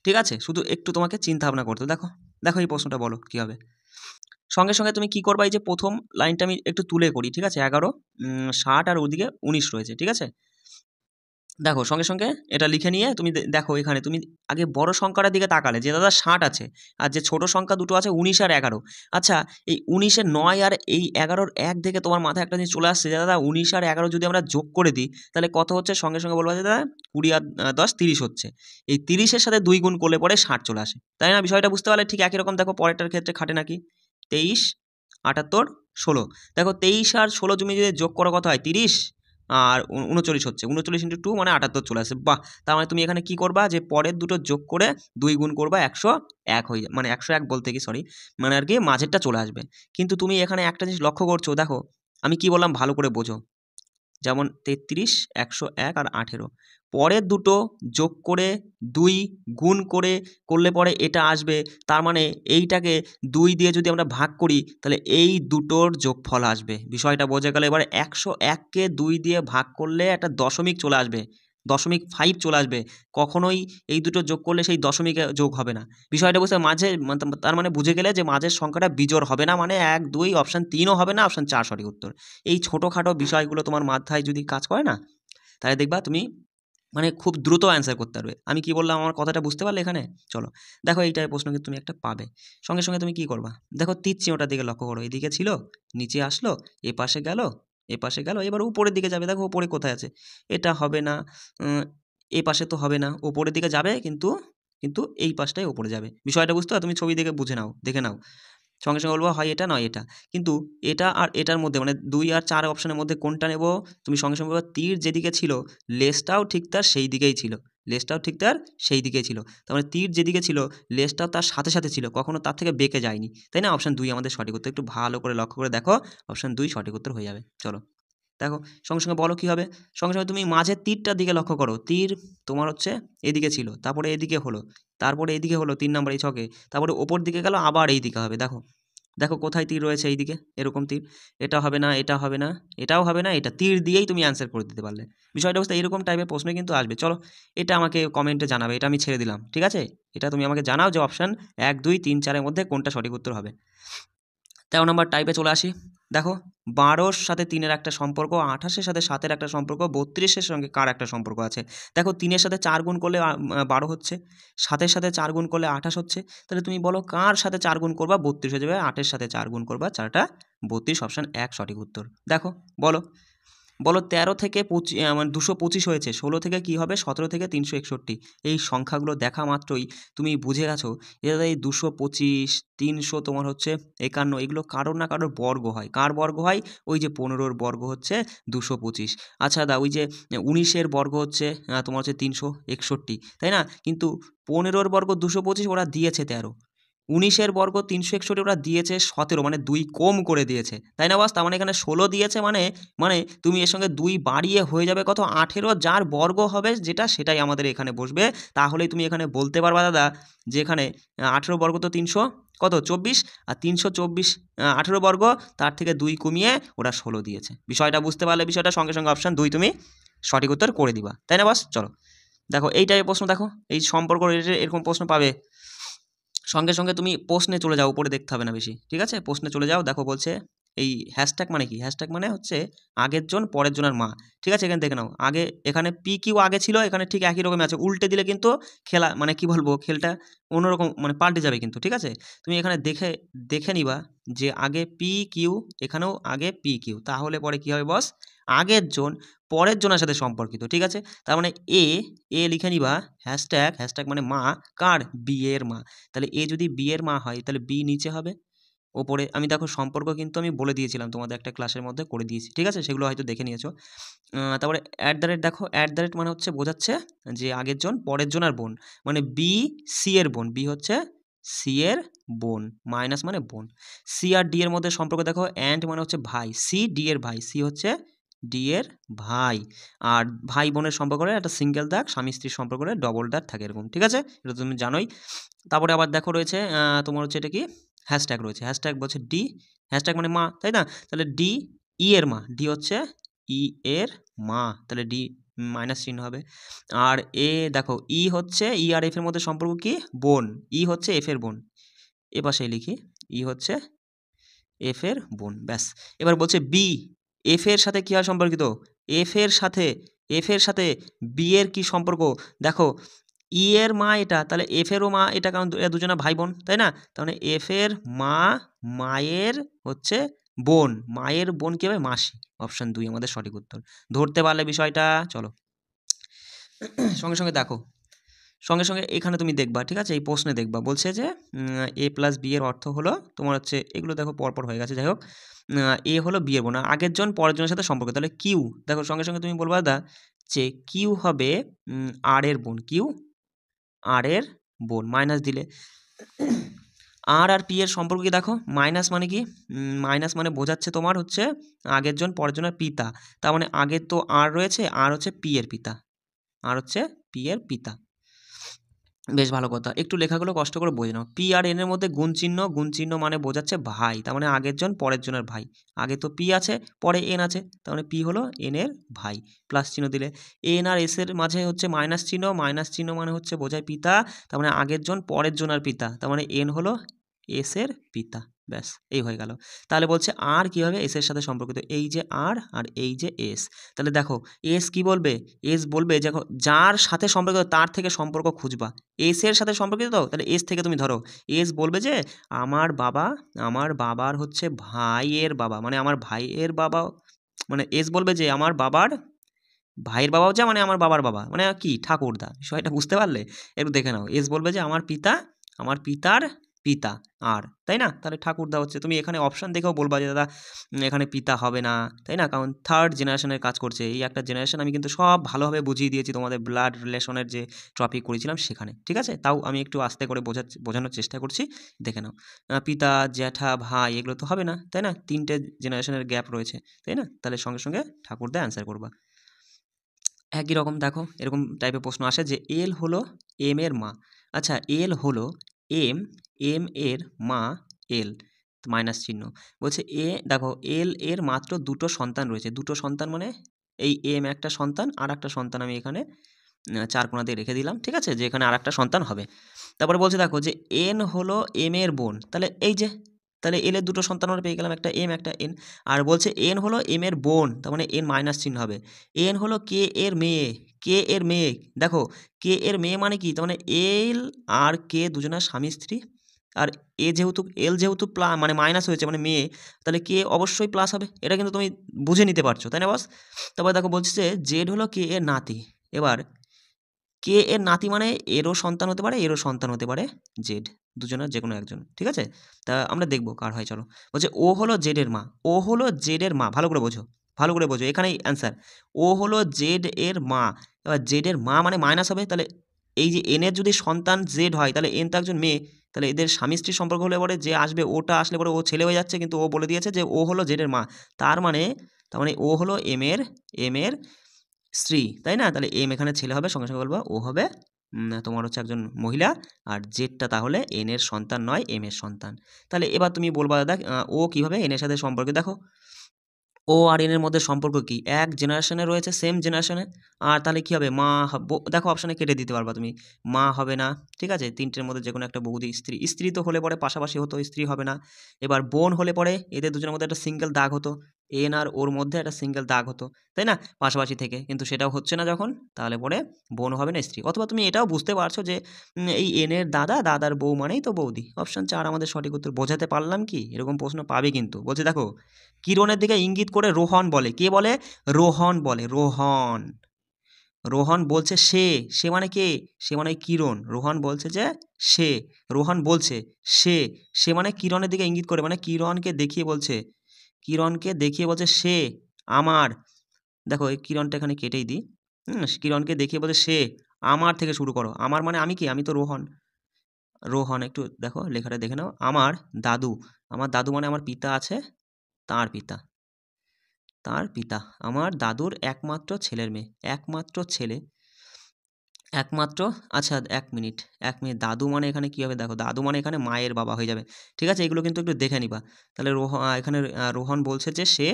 ঠিক আছে? শুধু একটু তোমাকে চিন্তা ভাবনা করতে। দেখো দেখো এই প্রশ্নটা বলো কী হবে? সঙ্গে সঙ্গে তুমি কি করবা, এই যে প্রথম লাইনটা আমি একটু তুলে করি, ঠিক আছে, 11 60 আর ওদিকে 19 রয়েছে, ঠিক আছে। দেখো সঙ্গে সঙ্গে এটা লিখে নিয়ে তুমি দেখো এখানে তুমি আগে বড় সংখ্যাটার দিকে তাকালে যে দাদা 60 আছে, আর যে ছোট সংখ্যা দুটো আছে 19 আর 11। আচ্ছা, এই 19-এর 9 আর এই 11-র 1 দেখে তোমার মাথায় একটা জিনিস চলে আসছে যে দাদা 19 আর 11 যদি আমরা যোগ করে দিই তাহলে কত হচ্ছে, সঙ্গে সঙ্গে বলবো যে দাদা 20 আর 10 30 হচ্ছে। এই 30-এর সাথে 2 গুণ করলে পরে 60 চলে আসে, তাই না? বিষয়টা বুঝতে পারলে ঠিক একই রকম দেখো পরেরটার ক্ষেত্রে খাটে নাকি। 23 78 16, দেখো 23 আর 16 তুমি যদি যোগ করো কত হয়, 30 আর 39 হচ্ছে, 39 ইন্টু 2 মানে 78 চলে আসে। বাহ! তার মানে তুমি এখানে কি করবা, যে পরের দুটো যোগ করে 2 গুণ করবা, 101 হয়ে যায়, মানে 101 বলতে কি সরি, মানে আর কি মাঝেরটা চলে আসবে। কিন্তু তুমি এখানে একটা জিনিস লক্ষ্য করছো, দেখো আমি কি বললাম ভালো করে বোঝো। যেমন 33, 101 আর 18, পরের দুটো যোগ করে 2 গুণ করে করলে পরে এটা আসবে। তার মানে এইটাকে 2 দিয়ে যদি আমরা ভাগ করি তাহলে এই দুটোর যোগফল আসবে। বিষয়টা বোঝা গেল। এবারে 101কে 2 দিয়ে ভাগ করলে একটা দশমিক চলে আসবে, 0.5 চলে আসবে। কখনোই এই দুটো যোগ করলে সেই দশমিকে যোগ হবে না। বিষয়টা বুঝতে মাঝে তার মানে বুঝে গেলে যে মাঝের সংখ্যাটা বিজোড় হবে না, মানে 1 2 অপশান 3ও হবে না, অপশান 4 সঠিক উত্তর। এই ছোটোখাটো বিষয়গুলো তোমার মাথায় যদি কাজ করে না, তাহলে দেখবা তুমি মানে খুব দ্রুত অ্যান্সার করতে পারবে। আমি কি বললাম, আমার কথাটা বুঝতে পারলে এখানে? চলো দেখো এই টাইপের প্রশ্ন কিন্তু তুমি একটা পাবে। সঙ্গে সঙ্গে তুমি কি করবা, দেখো তীর চিহ্নটার দিকে লক্ষ্য করো, এদিকে ছিল, নিচে আসলো, এ পাশে গেল, এ পাশে গেল, এবার উপরের দিকে যাবে। দেখো উপরে কোথায় আছে, এটা হবে না, এ পাশে তো হবে না, উপরের দিকে যাবে, কিন্তু কিন্তু এই পাশটাই উপরে যাবে। বিষয়টা বুঝতে পারো? তুমি ছবি দেখে বুঝে নাও, দেখে নাও। সঙ্গে সঙ্গে বলবো হয় এটা নয় এটা, কিন্তু এটা আর এটার মধ্যে মানে 2 আর 4 অপশনের মধ্যে কোনটা নেব, তুমি সঙ্গে সঙ্গে বলবা তীর যেদিকে ছিল লেজটাও ঠিক তার সেই দিকেই ছিল, লেজটাও ঠিক তার সেই দিকেই ছিল। তার মানে তীর যেদিকে ছিল লেজটাও তার সাথে সাথে ছিল, কখনো তার থেকে বেঁকে যায়নি, তাই না? অপশন 2 আমাদের সঠিক উত্তর। একটু ভালো করে লক্ষ্য করে দেখো, অপশন 2 সঠিক উত্তর হয়ে যাবে। চলো দেখো সঙ্গে সঙ্গে বলো কী হবে। সঙ্গে সঙ্গে তুমি মাঝের তীরটার দিকে লক্ষ্য করো, তীর তোমার হচ্ছে এদিকে ছিল, তারপরে এদিকে হলো, তারপরে এদিকে হলো 3 নম্বর এই ছকে, তারপরে ওপর দিকে গেল, আবার এই দিকে হবে। দেখো দেখো কোথায় তীর রয়েছে, এইদিকে এরকম তীর। এটা হবে না, এটা হবে না, এটাও হবে না, এটা তীর দিয়েই তুমি অ্যান্সার করে দিতে পারলে। বিষয়টা বুঝতে এরকম টাইপের প্রশ্ন কিন্তু আসবে। চলো এটা আমাকে কমেন্টে জানাবে, এটা আমি ছেড়ে দিলাম, ঠিক আছে? এটা তুমি আমাকে জানাও যে অপশান 1 2 3 4-এর মধ্যে কোনটা সঠিক উত্তর হবে। 13 নম্বর টাইপে চলে আসি। দেখো 12-র সাথে 3-এর একটা সম্পর্ক, 28-এর সাথে 7-এর একটা সম্পর্ক, 32-এর সঙ্গে কার একটা সম্পর্ক আছে। দেখো 3-এর সাথে 4 গুণ করলে 12 হচ্ছে, 7-এর সাথে 4 গুণ করলে 28 হচ্ছে। তাহলে তুমি বলো কার সাথে 4 গুণ করবা, 32 হয়ে যাবে। 8-এর সাথে 4 গুণ করবা, 4টা 32, অপশান 1 সঠিক উত্তর। দেখো বলো বলো 13 থেকে মানে 225 হয়েছে, 16 থেকে কি হবে, 17 থেকে 361। এই সংখ্যাগুলো দেখা মাত্রই তুমি বুঝে গেছো এটা এই 225 300 তোমার হচ্ছে 51, এগুলো কারোর না কারোর বর্গ হয়। কার বর্গ হয়? ওই যে 15-র বর্গ হচ্ছে 225। আচ্ছা দা ওই যে 19-এর বর্গ হচ্ছে তোমার হচ্ছে 361, তাই না? কিন্তু 15-র বর্গ 225, ওরা দিয়েছে 13। 19-এর বর্গ 361, ওরা দিয়েছে 17, মানে 2 কম করে দিয়েছে, তাই না বস? তার মানে এখানে 16 দিয়েছে, মানে মানে তুমি এর সঙ্গে 2 বাড়িয়ে হয়ে যাবে কত, 18। যার বর্গ হবে যেটা সেটাই আমাদের এখানে বসবে। তাহলেই তুমি এখানে বলতে পারবা দাদা যে এখানে 18 বর্গ তো 300 কত 24, আর 324 18 বর্গ, তার থেকে 2 কমিয়ে ওরা 16 দিয়েছে। বিষয়টা বুঝতে পারলে বিষয়টা সঙ্গে সঙ্গে অপশান 2 তুমি সঠিক উত্তর করে দিবা, তাই না বস? চলো দেখো এই টাইপের প্রশ্ন, দেখো এই সম্পর্ক এরকম প্রশ্ন পাবে। সঙ্গে সঙ্গে তুমি প্রশ্নে চলে যাও, উপরে দেখতে হবে না বেশি, ঠিক আছে? প্রশ্নে চলে যাও। দেখো বলছে এই হ্যাশট্যাগ মানে কি, হ্যাশট্যাগ মানে হচ্ছে আগের জন পরের জনের মা, ঠিক আছে? এখানে দেখে নাও, আগে এখানে পি কিউ আগে ছিল, এখানে ঠিক একই রকমই আছে, উল্টে দিলে কিন্তু খেলা মানে কি বলবো, খেলটা অন্যরকম মানে পাল্টে যাবে কিন্তু, ঠিক আছে? তুমি এখানে দেখে দেখে নিবা যে আগে পি কিউ, এখানেও আগে পি কিউ, তাহলে পরে কি হবে বস, আগের জন পরের জনের সাথে সম্পর্কিত, ঠিক আছে? তার মানে এ এ লিখে নিবা, হ্যাশট্যাগ হ্যাশট্যাগ মানে মা, কার, বি এর মা। তাহলে এ যদি বি এর মা হয় তাহলে বি নিচে হবে, ওপরে আমি দেখো সম্পর্ক কিন্তু আমি বলে দিয়েছিলাম তোমাদের একটা ক্লাসের মধ্যে করে দিয়েছি, ঠিক আছে? সেগুলো হয়তো দেখে নিয়েছো। তারপরে অ্যাট দ্য রেট, দেখো অ্যাট দ্য রেট মানে হচ্ছে বোঝাচ্ছে যে আগের জন পরের জন আর বোন, মানে বি সি এর বোন, বি হচ্ছে সি এর বোন, মাইনাস মানে বোন। সি আর ডি এর মধ্যে সম্পর্ক দেখো, অ্যান্ড মানে হচ্ছে ভাই, সি ডি এর ভাই, সি হচ্ছে ডি এর ভাই। আর ভাই বোনের সম্পর্ক হলে একটা সিঙ্গেল দাগ, স্বামী স্ত্রীর সম্পর্ক হলে ডবল দাগ থাকে এরকম, ঠিক আছে? এটা তুমি জানোই। তারপরে আবার দেখো রয়েছে তোমার হচ্ছে এটা কি, হ্যাশট্যাগ রয়েছে, হ্যাশট্যাগ বলছে ডি, হ্যাশট্যাগ মানে মা, তাই না? তাহলে ডি ই এর মা, ডি হচ্ছে ই এর মা, তাহলে ডি মাইনাস চিহ্ন হবে। আর এ দেখো ই হচ্ছে ই আর এফ এর মধ্যে সম্পর্ক কি, বোন, ই হচ্ছে এফ এর বোন, এ পাশেই লিখি, ই হচ্ছে এফ এর বোন, ব্যাস। এবার বলছে বি, এফ এর সাথে কী হয় সম্পর্কিত, এফ এর সাথে বি এর কী সম্পর্ক, দেখো ই এর মা এটা, তাহলে এফ এরও মা এটা, কারণ এরা দুজনা ভাই বোন, তাই না? তাহলে এফ এর মা মায়ের হচ্ছে বোন, মায়ের বোন কী হবে, মাসি। অপশান 2 আমাদের সঠিক উত্তর। ধরতে পারলে বিষয়টা, চলো সঙ্গে সঙ্গে দেখো, সঙ্গে সঙ্গে এখানে তুমি দেখবা, ঠিক আছে, এই প্রশ্নে দেখবা বলছে যে এ প্লাস বি এর অর্থ হলো তোমার হচ্ছে, এগুলো দেখো পরপর হয়ে গেছে, যাই হোক এ হলো বি এর বোন, আগের জন পরের জনের সাথে সম্পর্ক, তাহলে কিউ, দেখো সঙ্গে সঙ্গে তুমি বলবা দাদা যে কিউ হবে আর এর বোন, কিউ আর এর বোন, মাইনাস দিলে আর পি এর সম্পর্ক কি দেখো, মাইনাস মানে কি, মাইনাস মানে বোঝাচ্ছে তোমার হচ্ছে আগের জন পরের জনের পিতা, তার মানে আগের তো আর রয়েছে, আর হচ্ছে পি এর পিতা, আর হচ্ছে পি এর পিতা। বেশ ভালো কথা, একটু লেখাগুলো কষ্ট করে বোঝে নাও। পি আর এন এর মধ্যে গুণ চিহ্ন মানে বোঝাচ্ছে ভাই, তার মানে আগের জন পরের জনের ভাই, আগে তো পি আছে পরে এন আছে, তার মানে পি হলো এন এর ভাই, প্লাস চিহ্ন দিলে এন আর এস এর মাঝে হচ্ছে মাইনাস চিহ্ন মানে হচ্ছে বোঝায় পিতা, তার মানে আগের জন পরের জনের পিতা, তার মানে এন হলো এস এর পিতা, ব্যাস এই হয়ে গেল। তাহলে বলছে আর কীভাবে এস এর সাথে সম্পর্কিত, এই যে আর আর এই যে এস, তাহলে দেখো এস কি বলবে, এস বলবে দেখো যার সাথে সম্পর্কিত তার থেকে সম্পর্ক খুঁজবা, এস এর সাথে সম্পর্কিত তো, তাহলে এস থেকে তুমি ধরো, এস বলবে যে আমার বাবার হচ্ছে ভাইয়ের বাবা, মানে আমার ভাইয়ের বাবা, মানে এস বলবে যে আমার বাবার ভাইয়ের বাবাও যা, মানে আমার বাবার বাবা, মানে কি ঠাকুরদা, বিষয়টা বুঝতে পারলে? একটু দেখে নাও, এস বলবে যে আমার পিতার পিতা আর, তাই না? তাহলে ঠাকুরদা হচ্ছে, তুমি এখানে অপশান দেখেও বলবা যে দাদা এখানে পিতা হবে না, তাই না? কারণ থার্ড জেনারেশনের কাজ করছে, এই একটা জেনারেশন, আমি কিন্তু সব ভালোভাবে বুঝিয়ে দিয়েছি তোমাদের ব্লাড রিলেশনের যে টপিক করেছিলাম সেখানে, ঠিক আছে? তাও আমি একটু আস্তে করে বোঝানোর চেষ্টা করছি, দেখে নাও। পিতা, জ্যাঠা, ভাই এগুলো তো হবে না, তাই না? 3টে জেনারেশনের গ্যাপ রয়েছে, তাই না? তাহলে সঙ্গে সঙ্গে ঠাকুরদা অ্যান্সার করবা। একই রকম দেখো এরকম টাইপের প্রশ্ন আসে যে এল হলো এম এর মা, আচ্ছা এল হলো এম, এম এর মা এল, মাইনাস চিহ্ন, বলছে দেখো এল এর মাত্র দুটো সন্তান রয়েছে, দুটো সন্তান মানে এই এম একটা সন্তান আর একটা সন্তান আমি এখানে চার কোণা দিয়ে রেখে দিলাম, ঠিক আছে, যে এখানে আর একটা সন্তান হবে। তারপরে বলছে দেখো যে এন হলো এম এর বোন, তাহলে এই যে, তাহলে এল এর দুটো সন্তান আমরা পেয়ে গেলাম, একটা এম একটা এন, আর বলছে এন হলো এম এর বোন, তার মানে এন মাইনাস চিহ্ন হবে, এন হলো কে এর মেয়ে, কে এর মেয়ে, দেখো কে এর মেয়ে মানে কি, তার মানে এল আর কে দুজনের স্বামী স্ত্রী, আর এল যেহেতু মানে মাইনাস হয়েছে মানে মেয়ে, তাহলে কে অবশ্যই প্লাস হবে, এটা কিন্তু তুমি বুঝে নিতে পারছো, তাই না বস? তারপরে দেখো বলছে যে জেড হলো কে এর নাতি, এবার কে এর নাতি মানে এরও সন্তান হতে পারে এরও সন্তান হতে পারে জেড, দুজনের যে কোনো একজন, ঠিক আছে? তা আমরা দেখবো কার হয়, চলো। বলছে ও হলো জেড এর মা, ও হলো জেড এর মা, ভালো করে বোঝো, ভালো করে বোঝো, এখানেই অ্যান্সার, ও হলো জেড এর মা, এবার জেড এর মা মানে মাইনাস হবে, তাহলে এই যে এন এর যদি সন্তান জেড হয় তাহলে এন তো একজন মেয়ে, তাহলে এদের স্বামী স্ত্রীর সম্পর্ক হলে পরে যে আসবে ওটা আসলে পরে ও ছেলে হয়ে যাচ্ছে, কিন্তু ও বলে দিয়েছে যে ও হলো জেড এর মা, তার মানে ও হলো এম এর স্ত্রী, তাই না? তাহলে এম এখানে ছেলে হবে, সঙ্গে সঙ্গে বলবো ও হবে তোমার হচ্ছে একজন মহিলা, আর জেডটা তাহলে এন এর সন্তান নয় এম এর সন্তান। তাহলে এবার তুমি বলবা দাদা ও কীভাবে এন এর সাথে সম্পর্কে, দেখো ও আর এন এর মধ্যে সম্পর্ক কি, এক জেনারেশনে রয়েছে, সেম জেনারেশনে, আর তাহলে কী হবে মা, দেখো অপশানে কেটে দিতে পারবা তুমি, মা হবে না, ঠিক আছে, তিনটের মধ্যে যে কোনো একটা বৌদি, স্ত্রী তো হলে পরে পাশাপাশি হতো, স্ত্রী হবে না। এবার বোন হলে পরে এদের দুজনের মধ্যে একটা সিঙ্গেল দাগ হতো, এন আর ওর মধ্যে একটা সিঙ্গেল দাগ হতো, তাই না, পাশাপাশি থেকে, কিন্তু সেটাও হচ্ছে না যখন, তাহলে পরে বোন হবে না স্ত্রী। অথবা তুমি এটাও বুঝতে পারছো যে এই এন এর দাদার বউ মানেই তো বৌদি, অপশান 4 আমাদের সঠিক উত্তর। বোঝাতে পারলাম কি? এরকম প্রশ্ন পাবে কিন্তু। বলছে দেখো কিরণের দিকে ইঙ্গিত করে রোহন বলে, কে বলে? রোহন বলে, রোহন, রোহন বলছে সে মানে কে? সে মানে কিরণ, রোহন বলছে যে সে, রোহন বলছে সে মানে কিরণের দিকে ইঙ্গিত করে, মানে কিরণকে দেখিয়ে বলছে, সে আমার, দেখো এই কিরণটা এখানে কেটেই দিই, কিরণকে দেখিয়ে বলছে সে আমার থেকে শুরু করো, আমার মানে আমি কি, আমি তো রোহন, একটু দেখো লেখাটা দেখে নাও, আমার দাদু মানে আমার পিতা আছে, তার পিতা, আমার দাদুর একমাত্র ছেলের মেয়ে, একমাত্র ছেলে, একমাত্র, আচ্ছা 1 মিনিট, দাদু মানে এখানে কী হবে, দেখো দাদু মানে এখানে মায়ের বাবা হয়ে যাবে, ঠিক আছে, এগুলো কিন্তু একটু দেখে নিবা। তাহলে এখানে রোহন বলছে যে সে,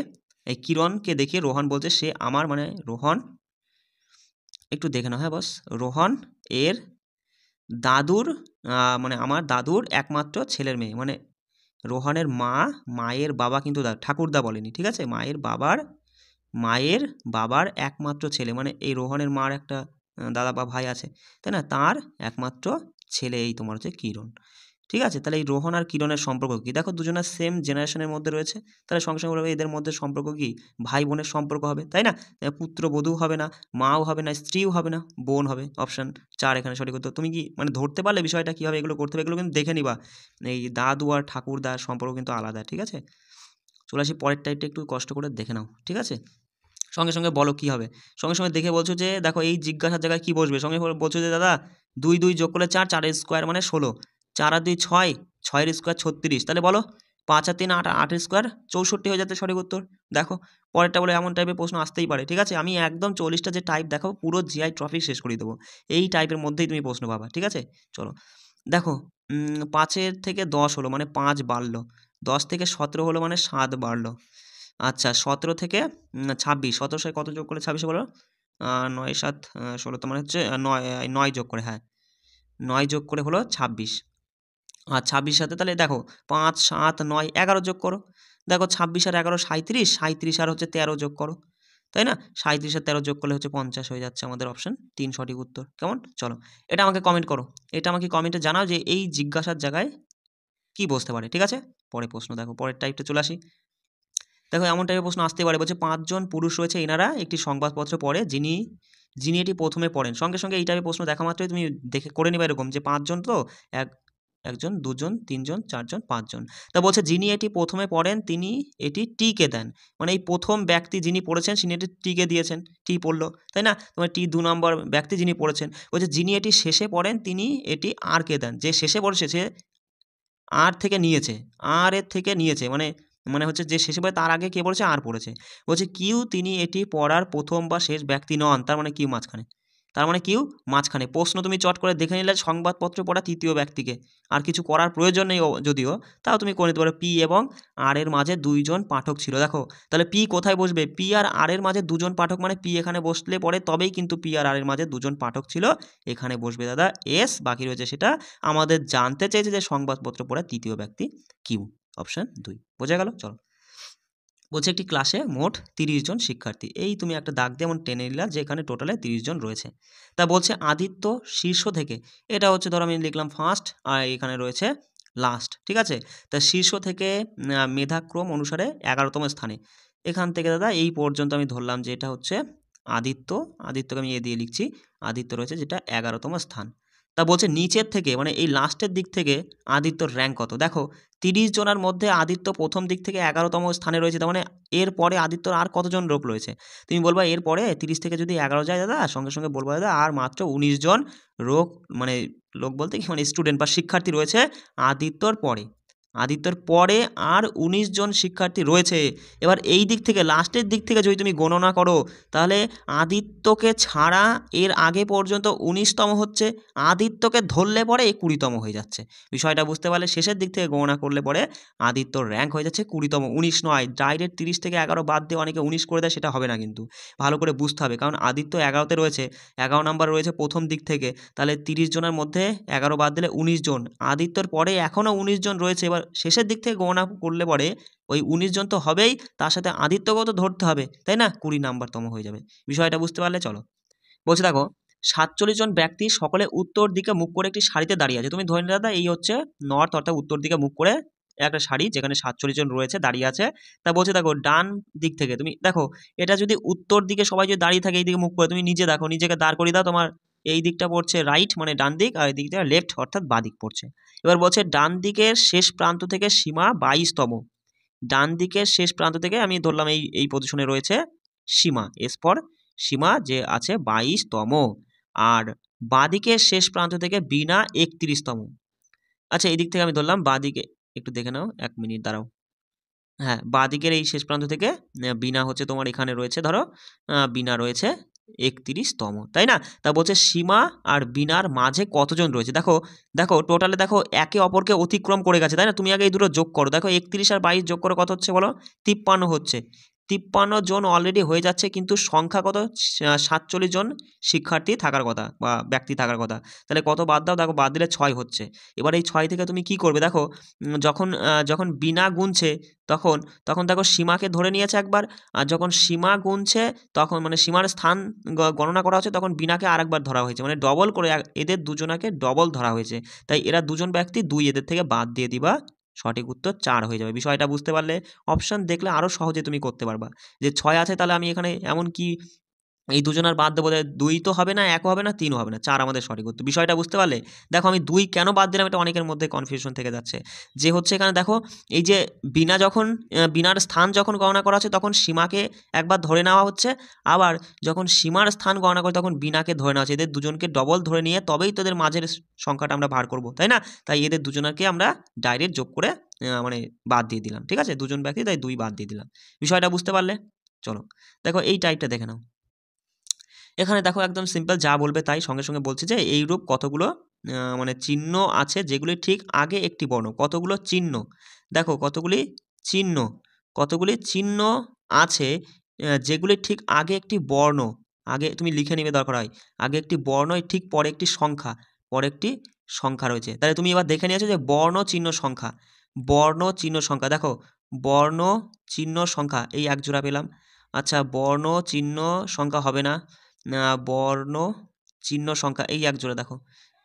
এই কিরণকে দেখিয়ে রোহন বলছে সে আমার, মানে রোহন, একটু দেখে নাও হ্যাঁ বস, রোহন এর দাদুর মানে আমার দাদুর একমাত্র ছেলের মেয়ে, মানে রোহনের মা, মায়ের বাবা কিন্তু ঠাকুরদা বলেনি, ঠিক আছে? মায়ের বাবার একমাত্র ছেলে, মানে এই রোহনের মার একটা দাদা বা ভাই আছে, তাই না? তার একমাত্র ছেলে এই তোমার হচ্ছে কিরণ, ঠিক আছে? তাহলে এই রোহন আর কিরণের সম্পর্ক কী? দেখো দুজনের সেম জেনারেশনের মধ্যে রয়েছে, তাহলে সঙ্গে সঙ্গে বলবে এদের মধ্যে সম্পর্ক কী? ভাই বোনের সম্পর্ক হবে, তাই না? পুত্রবধূ হবে না, মাও হবে না, স্ত্রীও হবে না, বোন হবে। অপশান 4 এখানে সঠিক উত্তর। তুমি কি মানে ধরতে পারলে বিষয়টা কীভাবে এগুলো করতে হবে? এগুলো কিন্তু দেখে নিবা। এই দাদু আর ঠাকুরদার সম্পর্ক কিন্তু আলাদা, ঠিক আছে? চলে আসি পরের টাইপটা, একটু কষ্ট করে দেখে নাও, ঠিক আছে? সঙ্গে সঙ্গে বলো কী হবে। সঙ্গে সঙ্গে দেখে বলছো যে দেখো এই জিজ্ঞাসার জায়গায় কী বসবে। সঙ্গে বলছো যে দাদা 2 2 যোগ করলে 4, 4 এর স্কোয়ার মানে 16, 4 আর 2 6, 6 এর স্কোয়ার 36, তাহলে বলো 5 আর 3 8, 8 এর স্কোয়ার 64 হয়ে যাচ্ছে সঠিক উত্তর। দেখো পরেরটা বলে এমন টাইপের প্রশ্ন আসতেই পারে, ঠিক আছে? আমি একদম 40টা যে টাইপ দেখো পুরো জিআই ট্রফি শেষ করে দেবো, এই টাইপের মধ্যেই তুমি প্রশ্ন পাবা, ঠিক আছে? চলো দেখো 5 থেকে 10 হলো মানে 5 বাড়লো, 10 থেকে 17 হলো মানে 7 বাড়লো। আচ্ছা 17 থেকে 26, 17 সাথে কত যোগ করলে 26 বলো? 9 7 16, তো মানে হচ্ছে 9 যোগ করে, হ্যাঁ 9 যোগ করে হলো 26। আর 26 সাথে তাহলে দেখো 5 7 9 11 যোগ করো। দেখো 26 আর 11 37, 37 আর হচ্ছে 13 যোগ করো, তাই না? 37 আর 13 যোগ করলে হচ্ছে 50 হয়ে যাচ্ছে আমাদের অপশান 3 সঠিক উত্তর। কেমন? চলো এটা আমাকে কমেন্ট করো, এটা আমাকে কমেন্টে জানাও যে এই জিজ্ঞাসার জায়গায় কী বসতে পারে, ঠিক আছে? পরের প্রশ্ন দেখো, পরের টাইপটা চলে আসি। দেখো এমন টাইপের প্রশ্ন আসতে পারে, বলছে 5 জন পুরুষ রয়েছে, এনারা একটি সংবাদপত্র পড়ে, যিনি এটি প্রথমে পড়েন। সঙ্গে সঙ্গে এই টাইপের প্রশ্ন দেখা মাত্রই তুমি দেখে করে নেবে এরকম যে 5 জন, তো একজন 2 জন 3 জন 4 জন 5 জন। তা বলছে যিনি এটি প্রথমে পড়েন তিনি এটি টিকে দেন, মানে এই প্রথম ব্যক্তি যিনি পড়েছেন তিনি এটি টিকে দিয়েছেন, টি পড়লো, তাই না? তোমার টি 2 নম্বর ব্যক্তি যিনি পড়েছেন। বলছে যিনি এটি শেষে পড়েন তিনি এটি আরকে দেন, যে শেষে পড়েছে সে আর থেকে নিয়েছে, আর এর থেকে নিয়েছে, মানে মানে হচ্ছে যে শেষে পড়ে তার আগে কে পড়েছে? আর পড়েছে। বলছে কিউ তিনি এটি পড়ার প্রথম বা শেষ ব্যক্তি নন, তার মানে কিউ মাঝখানে, তার মানে কিউ মাঝখানে। প্রশ্ন তুমি চট করে দেখে নিলে সংবাদপত্র পড়া তৃতীয় ব্যক্তিকে, আর কিছু করার প্রয়োজন নেই যদিও, তাও তুমি করে নিতে পারো। পি এবং আর এর মাঝে 2 জন পাঠক ছিল, দেখো তাহলে পি কোথায় বসবে? পি আর আর এর মাঝে 2 জন পাঠক, মানে পি এখানে বসলে পরে তবেই কিন্তু পি আর আর এর মাঝে 2 জন পাঠক ছিল, এখানে বসবে দাদা এস, বাকি রয়েছে সেটা আমাদের জানতে চেয়েছে যে সংবাদপত্র পড়া তৃতীয় ব্যক্তি কিউ, অপশান 2। বোঝা গেল? চলো বলছে একটি ক্লাসে মোট 30 জন শিক্ষার্থী, এই তুমি একটা দাগ দিয়ে এমন টেনে নিলা যে এখানে টোটালে 30 জন রয়েছে। তা বলছে আদিত্য শীর্ষ থেকে, এটা হচ্ছে ধরো আমি লিখলাম ফার্স্ট আর এখানে রয়েছে লাস্ট, ঠিক আছে? তা শীর্ষ থেকে মেধাক্রম অনুসারে 11তম স্থানে, এখান থেকে দাদা এই পর্যন্ত আমি ধরলাম যে এটা হচ্ছে আদিত্যকে আমি এ দিয়ে লিখছি, আদিত্য রয়েছে যেটা 11তম স্থান। তা বলছে নিচের থেকে মানে এই লাস্টের দিক থেকে আদিত্যর র্যাঙ্ক কত? দেখো 30 জনের মধ্যে আদিত্য প্রথম দিক থেকে 11তম স্থানে রয়েছে, তার মানে এর পরে আদিত্যর আর কতজন লোক রয়েছে? তুমি বলবা এর পরে 30 থেকে যদি 11 যায় দাদা, সঙ্গে সঙ্গে বলবা দাদা আর মাত্র 19 জন মানে লোক বলতে কি মানে স্টুডেন্ট বা শিক্ষার্থী রয়েছে আদিত্যর পরে, আদিত্যর পরে আর 19 জন শিক্ষার্থী রয়েছে। এবার এই দিক থেকে লাস্টের দিক থেকে যদি তুমি গণনা করো তাহলে আদিত্যকে ছাড়া এর আগে পর্যন্ত 19তম হচ্ছে, আদিত্যকে ধরলে পরে 20তম হয়ে যাচ্ছে। বিষয়টা বুঝতে পারলে শেষের দিক থেকে গণনা করলে পরে আদিত্যর র্যাঙ্ক হয়ে যাচ্ছে 20তম, 19 নয়। ডাইরেক্ট 30 থেকে 11 বাদ দিয়ে অনেকে 19 করে দেয়, সেটা হবে না কিন্তু, ভালো করে বুঝতে হবে, কারণ আদিত্য 11তে রয়েছে, 11 নাম্বার রয়েছে প্রথম দিক থেকে, তাহলে 30 জনের মধ্যে 11 বাদ দিলে 19 জন, আদিত্যর পরে এখনও 19 জন রয়েছে। এবার শেষের দিক থেকে গণনা করলে পরে ওই 19 জন তো হবেই, তার সাথে আদিত্যকেও তো ধরতে হবে, তাই না? 20 নাম্বারতম হয়ে যাবে। বিষয়টা বুঝতে পারলে চলো বলছে দেখো 47 জন ব্যক্তি সকলে উত্তর দিকে মুখ করে একটি সারিতে দাঁড়িয়ে আছে। তুমি ধরে নিলে দাদা এই হচ্ছে নর্থ, অর্থাৎ উত্তর দিকে মুখ করে একটা সারি যেখানে 47 জন রয়েছে দাঁড়িয়ে আছে। তা বলছে দেখো ডান দিক থেকে, তুমি দেখো এটা যদি উত্তর দিকে সবাই যদি দাঁড়িয়ে থাকে এই দিকে মুখ করে, তুমি নিজে দেখো, নিজেকে দাঁড় করিয়ে দাও, তোমার এই দিকটা পড়ছে রাইট মানে ডান দিক, আর এই দিকটা লেফট অর্থাৎ বাঁ দিক পড়ছে। এবার বলছে ডান দিকের শেষ প্রান্ত থেকে সীমা 22তম, ডান দিকের শেষ প্রান্ত থেকে আমি ধরলাম এই পজিশনে রয়েছে সীমা, এরপর সীমা যে আছে 22তম, আর বাঁদিকের শেষ প্রান্ত থেকে বিনা 31তম। আচ্ছা এই দিক থেকে আমি ধরলাম বাঁদিকে, একটু দেখে নাও 1 মিনিট দাঁড়াও, হ্যাঁ বাঁদিকের এই শেষ প্রান্ত থেকে বিনা হচ্ছে তোমার এখানে রয়েছে ধরো বিনা রয়েছে 31তম, তাই না? তা বলছে সীমা আর বিনার মাঝে কতজন রয়েছে? দেখো দেখো টোটালে দেখো একে অপরকে অতিক্রম করে গেছে, তাই না? তুমি আগে এই দুটো যোগ করো, দেখো 31 আর 22 যোগ করে কত হচ্ছে বলো? 53 হচ্ছে। 53 জন অলরেডি হয়ে যাচ্ছে, কিন্তু সংখ্যা কত? 47 জন শিক্ষার্থী থাকার কথা বা ব্যক্তি থাকার কথা। তাহলে কত বাদ দাও? দেখো বাদ দিলে 6 হচ্ছে। এবার এই 6 থেকে তুমি কি করবে দেখো, যখন বিনা গুনছে তখন দেখো সীমাকে ধরে নিয়েছে একবার, আর যখন সীমা গুনছে তখন মানে সীমার স্থান গণনা করা হচ্ছে তখন বিনাকে আরেকবার ধরা হয়েছে, মানে ডবল করে এদের দুজনাকে ডবল ধরা হয়েছে। তাই এরা দুজন ব্যক্তি 2 এদের থেকে বাদ দিয়ে দিবা, সঠিক উত্তর 4 হয়ে যাবে। বিষয়টা বুঝতে পারলে অপশন দেখলে আরও সহজে তুমি করতে পারবা। যে 6 আছে তাহলে আমি এখানে এমন কি এই দুজনার বাদ দেবো, 2 তো হবে না, 1ও হবে না, 3ও হবে না, 4 আমাদের সঠিক উত্তর। বিষয়টা বুঝতে পারলে? দেখো আমি 2 কেন বাদ দিলাম, এটা অনেকের মধ্যে কনফিউশন থেকে যাচ্ছে। যে হচ্ছে এখানে দেখো, এই যে বিনার স্থান যখন গণনা করা হচ্ছে তখন সীমাকে একবার ধরে নেওয়া হচ্ছে, আবার যখন সীমার স্থান গণনা করে তখন বিনাকে ধরে নেওয়া হচ্ছে। এদের দুজনকে ডবল ধরে নিয়ে তবেই তোদের মাঝের সংখ্যাটা আমরা ভার করব, তাই না? তাই এদের দুজনকে আমরা ডাইরেক্ট যোগ করে মানে বাদ দিয়ে দিলাম, ঠিক আছে? দুজন ব্যক্তি, তাই 2 বাদ দিয়ে দিলাম। বিষয়টা বুঝতে পারলে? চলো দেখো এই টাইপটা দেখে নাও। এখানে দেখো একদম সিম্পল, যা বলবে তাই সঙ্গে সঙ্গে বলছে যে এইরূপ কতগুলো মানে চিহ্ন আছে যেগুলি ঠিক আগে একটি বর্ণ। কতগুলো চিহ্ন, দেখো কতগুলি চিহ্ন আছে যেগুলি ঠিক আগে একটি বর্ণ, আগে তুমি লিখে নিবে দরকার হয়, আগে একটি বর্ণ ঠিক পরে একটি সংখ্যা রয়েছে। তাহলে তুমি এবার দেখে নিয়েছো যে বর্ণ চিহ্ন সংখ্যা, দেখো বর্ণ চিহ্ন সংখ্যা এই এক জোড়া পেলাম। আচ্ছা বর্ণ চিহ্ন সংখ্যা হবে না, বর্ণ চিহ্ন সংখ্যা এই এক জোড়া,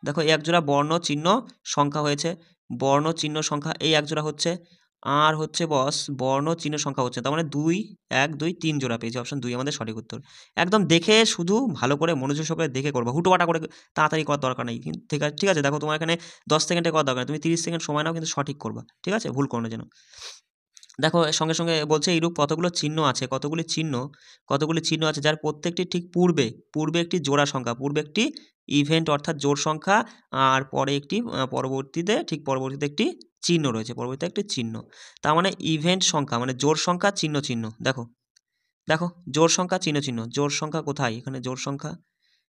দেখো এই এক জোড়া বর্ণ চিহ্ন সংখ্যা হয়েছে, বর্ণ চিহ্ন সংখ্যা এই এক জোড়া হচ্ছে, আর হচ্ছে বস বর্ণ চিহ্ন সংখ্যা হচ্ছে, তার মানে 2 1 2 3 জোড়া পেয়েছি। অপশন 2 আমাদের সঠিক উত্তর। একদম দেখে শুধু ভালো করে মনোযোগ সহকারে দেখে করবা, হুটোপাটা করে তাড়াতাড়ি করার দরকার নেই। ঠিক আছে, দেখো তোমার এখানে 10 সেকেন্ডে করার দরকার নেই, তুমি 30 সেকেন্ড সময় নাও, কিন্তু সঠিক করবা, ঠিক আছে? ভুল করো না যেন। দেখো সঙ্গে সঙ্গে বলছে এইরূপ কতগুলি চিহ্ন আছে যার প্রত্যেকটি ঠিক পূর্বে একটি জোড়া সংখ্যা, পূর্বে একটি ইভেন্ট অর্থাৎ জোড় সংখ্যা, আর পরে একটি পরবর্তীতে একটি চিহ্ন রয়েছে, পরবর্তীতে একটি চিহ্ন। তার মানে ইভেন্ট সংখ্যা মানে জোড় সংখ্যা চিহ্ন। দেখো জোড় সংখ্যা চিহ্ন, জোড় সংখ্যা কোথায়? এখানে জোড় সংখ্যা,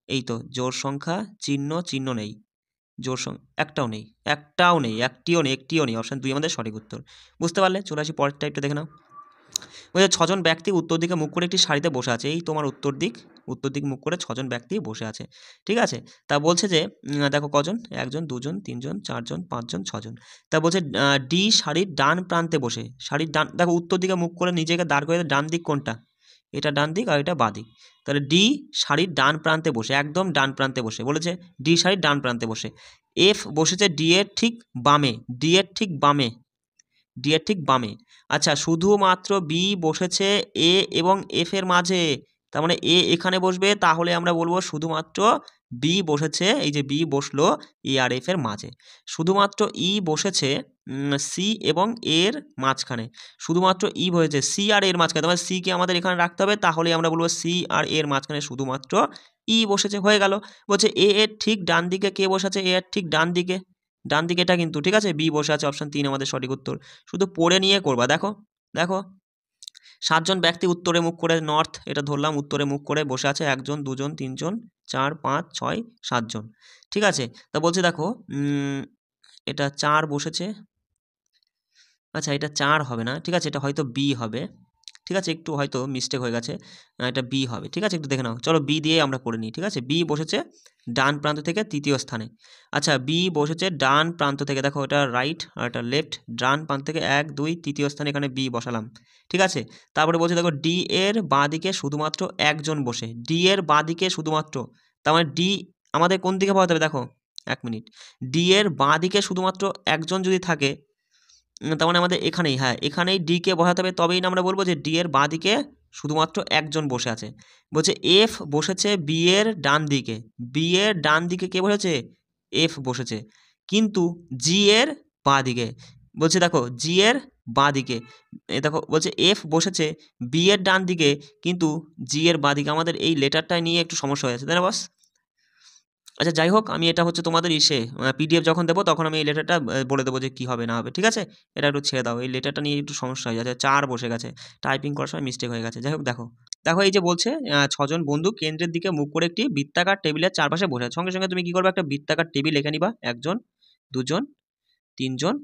এই তো জোড় সংখ্যা চিহ্ন নেই, একটাও নেই, একটিও নেই। অপশন 2 আমাদের সঠিক উত্তর। বুঝতে পারলে? চলে আসি পরের টাইপটা দেখে নাও। ওই যে 6 জন ব্যক্তি উত্তর দিকে মুখ করে একটি সারিতে বসে আছে, এই তোমার উত্তর দিক মুখ করে 6 জন ব্যক্তি বসে আছে, ঠিক আছে? তা বলছে যে দেখো কজন, 1 জন 2 জন 3 জন 4 জন 5 জন 6 জন। তা বলছে ডি সারির ডান প্রান্তে বসে, সারির ডান, দেখো উত্তর দিকে মুখ করে নিজেকে দাঁড় করে, ডান দিক কোনটা? এটা ডান দিক আর এটা বাঁ দিক। তাহলে ডি সারির ডান প্রান্তে বসে, একদম ডান প্রান্তে বসে, বলেছে ডি সারির ডান প্রান্তে বসে। এফ বসেছে ডি এর ঠিক বামে। আচ্ছা শুধুমাত্র বি বসেছে এ এবং এফ এর মাঝে, তার মানে এ এখানে বসবে, তাহলে আমরা বলবো শুধুমাত্র বি বসেছে, এই যে বি বসলো এ আর এফ এর মাঝে। শুধুমাত্র ই বসেছে সি এবং এর মাঝখানে, শুধুমাত্র ই বসেছে সি আর এর মাঝখানে, তার মানে সি কে আমাদের এখানে রাখতে হবে, তাহলে আমরা বলবো সি আর এর মাঝখানে শুধুমাত্র ই বসেছে, হয়ে গেল। বলছে এ এর ঠিক ডান দিকে কে বসেছে? এ এর ঠিক ডান দিকে এটা কিন্তু, ঠিক আছে? বি বসে আছে, অপশন 3 আমাদের সঠিক উত্তর। শুধু পড়ে নিয়ে করবা। দেখো 7 জন ব্যক্তি উত্তরে মুখ করে, নর্থ এটা ধরলাম, উত্তরে মুখ করে বসে আছে, 1 জন 2 জন 3 জন 4 5 6 7 জন, ঠিক আছে? তা বলছে দেখো এটা 4 বসেছে, আচ্ছা এটা 4 হবে না, ঠিক আছে? এটা হয়তো বি হবে, ঠিক আছে? একটু হয়তো মিস্টেক হয়ে গেছে, এটা বি হবে, ঠিক আছে? একটু দেখে নাও, চলো বি দিয়ে আমরা করে নিই, ঠিক আছে? বি বসেছে ডান প্রান্ত থেকে 3য় স্থানে। আচ্ছা বি বসেছে ডান প্রান্ত থেকে, দেখো এটা রাইট আর এটা লেফট, ডান প্রান্ত থেকে 1 2 3য় স্থানে এখানে বি বসালাম, ঠিক আছে? তারপরে বলছে দেখো ডি এর বাঁ দিকে শুধুমাত্র একজন বসে, ডি এর বাঁ দিকে শুধুমাত্র, তার মানে ডি আমাদের কোন দিকে বসাতে হবে? দেখো 1 মিনিট, ডি এর বাঁ দিকে শুধুমাত্র একজন যদি থাকে, তার মানে আমাদের এখানেই, হ্যাঁ এখানেই ডি কে বসাতে হবে, তবেই না আমরা বলবো যে ডি এর বাঁ দিকে শুধুমাত্র একজন বসে আছে। বলছে এফ বসেছে বি এর ডান দিকে, কে বসেছে? এফ বসেছে, কিন্তু জি এর বাঁ দিকে, বলছে দেখো জি এর বাঁ দিকে, দেখো বলছে এফ বসেছে বি এর ডান দিকে কিন্তু জি এর বাঁ দিকে। আমাদের এই লেটারটা নিয়ে একটু সমস্যা হয়ে আছে, তাই না বস? আচ্ছা যাই হোক, আমি এটা হচ্ছে তোমাদের পিডিএফ যখন দেবো তখন আমি এই লেটারটা বলে দেবো যে কী হবে না হবে, ঠিক আছে? এটা একটু ছেড়ে দাও, এই লেটারটা নিয়ে একটু সমস্যা হয়ে যাচ্ছে, 4 বসে গেছে, টাইপিং করার সময় মিস্টেক হয়ে গেছে। যাই হোক দেখো এই যে বলছে 6 জন বন্ধু কেন্দ্রের দিকে মুখ করে একটি বৃত্তাকার টেবিলের চারপাশে বসে আছে। সঙ্গে সঙ্গে তুমি কী করবে? একটা বৃত্তাকার টেবিল এঁকে নিবা, 1 জন 2 জন 3 জন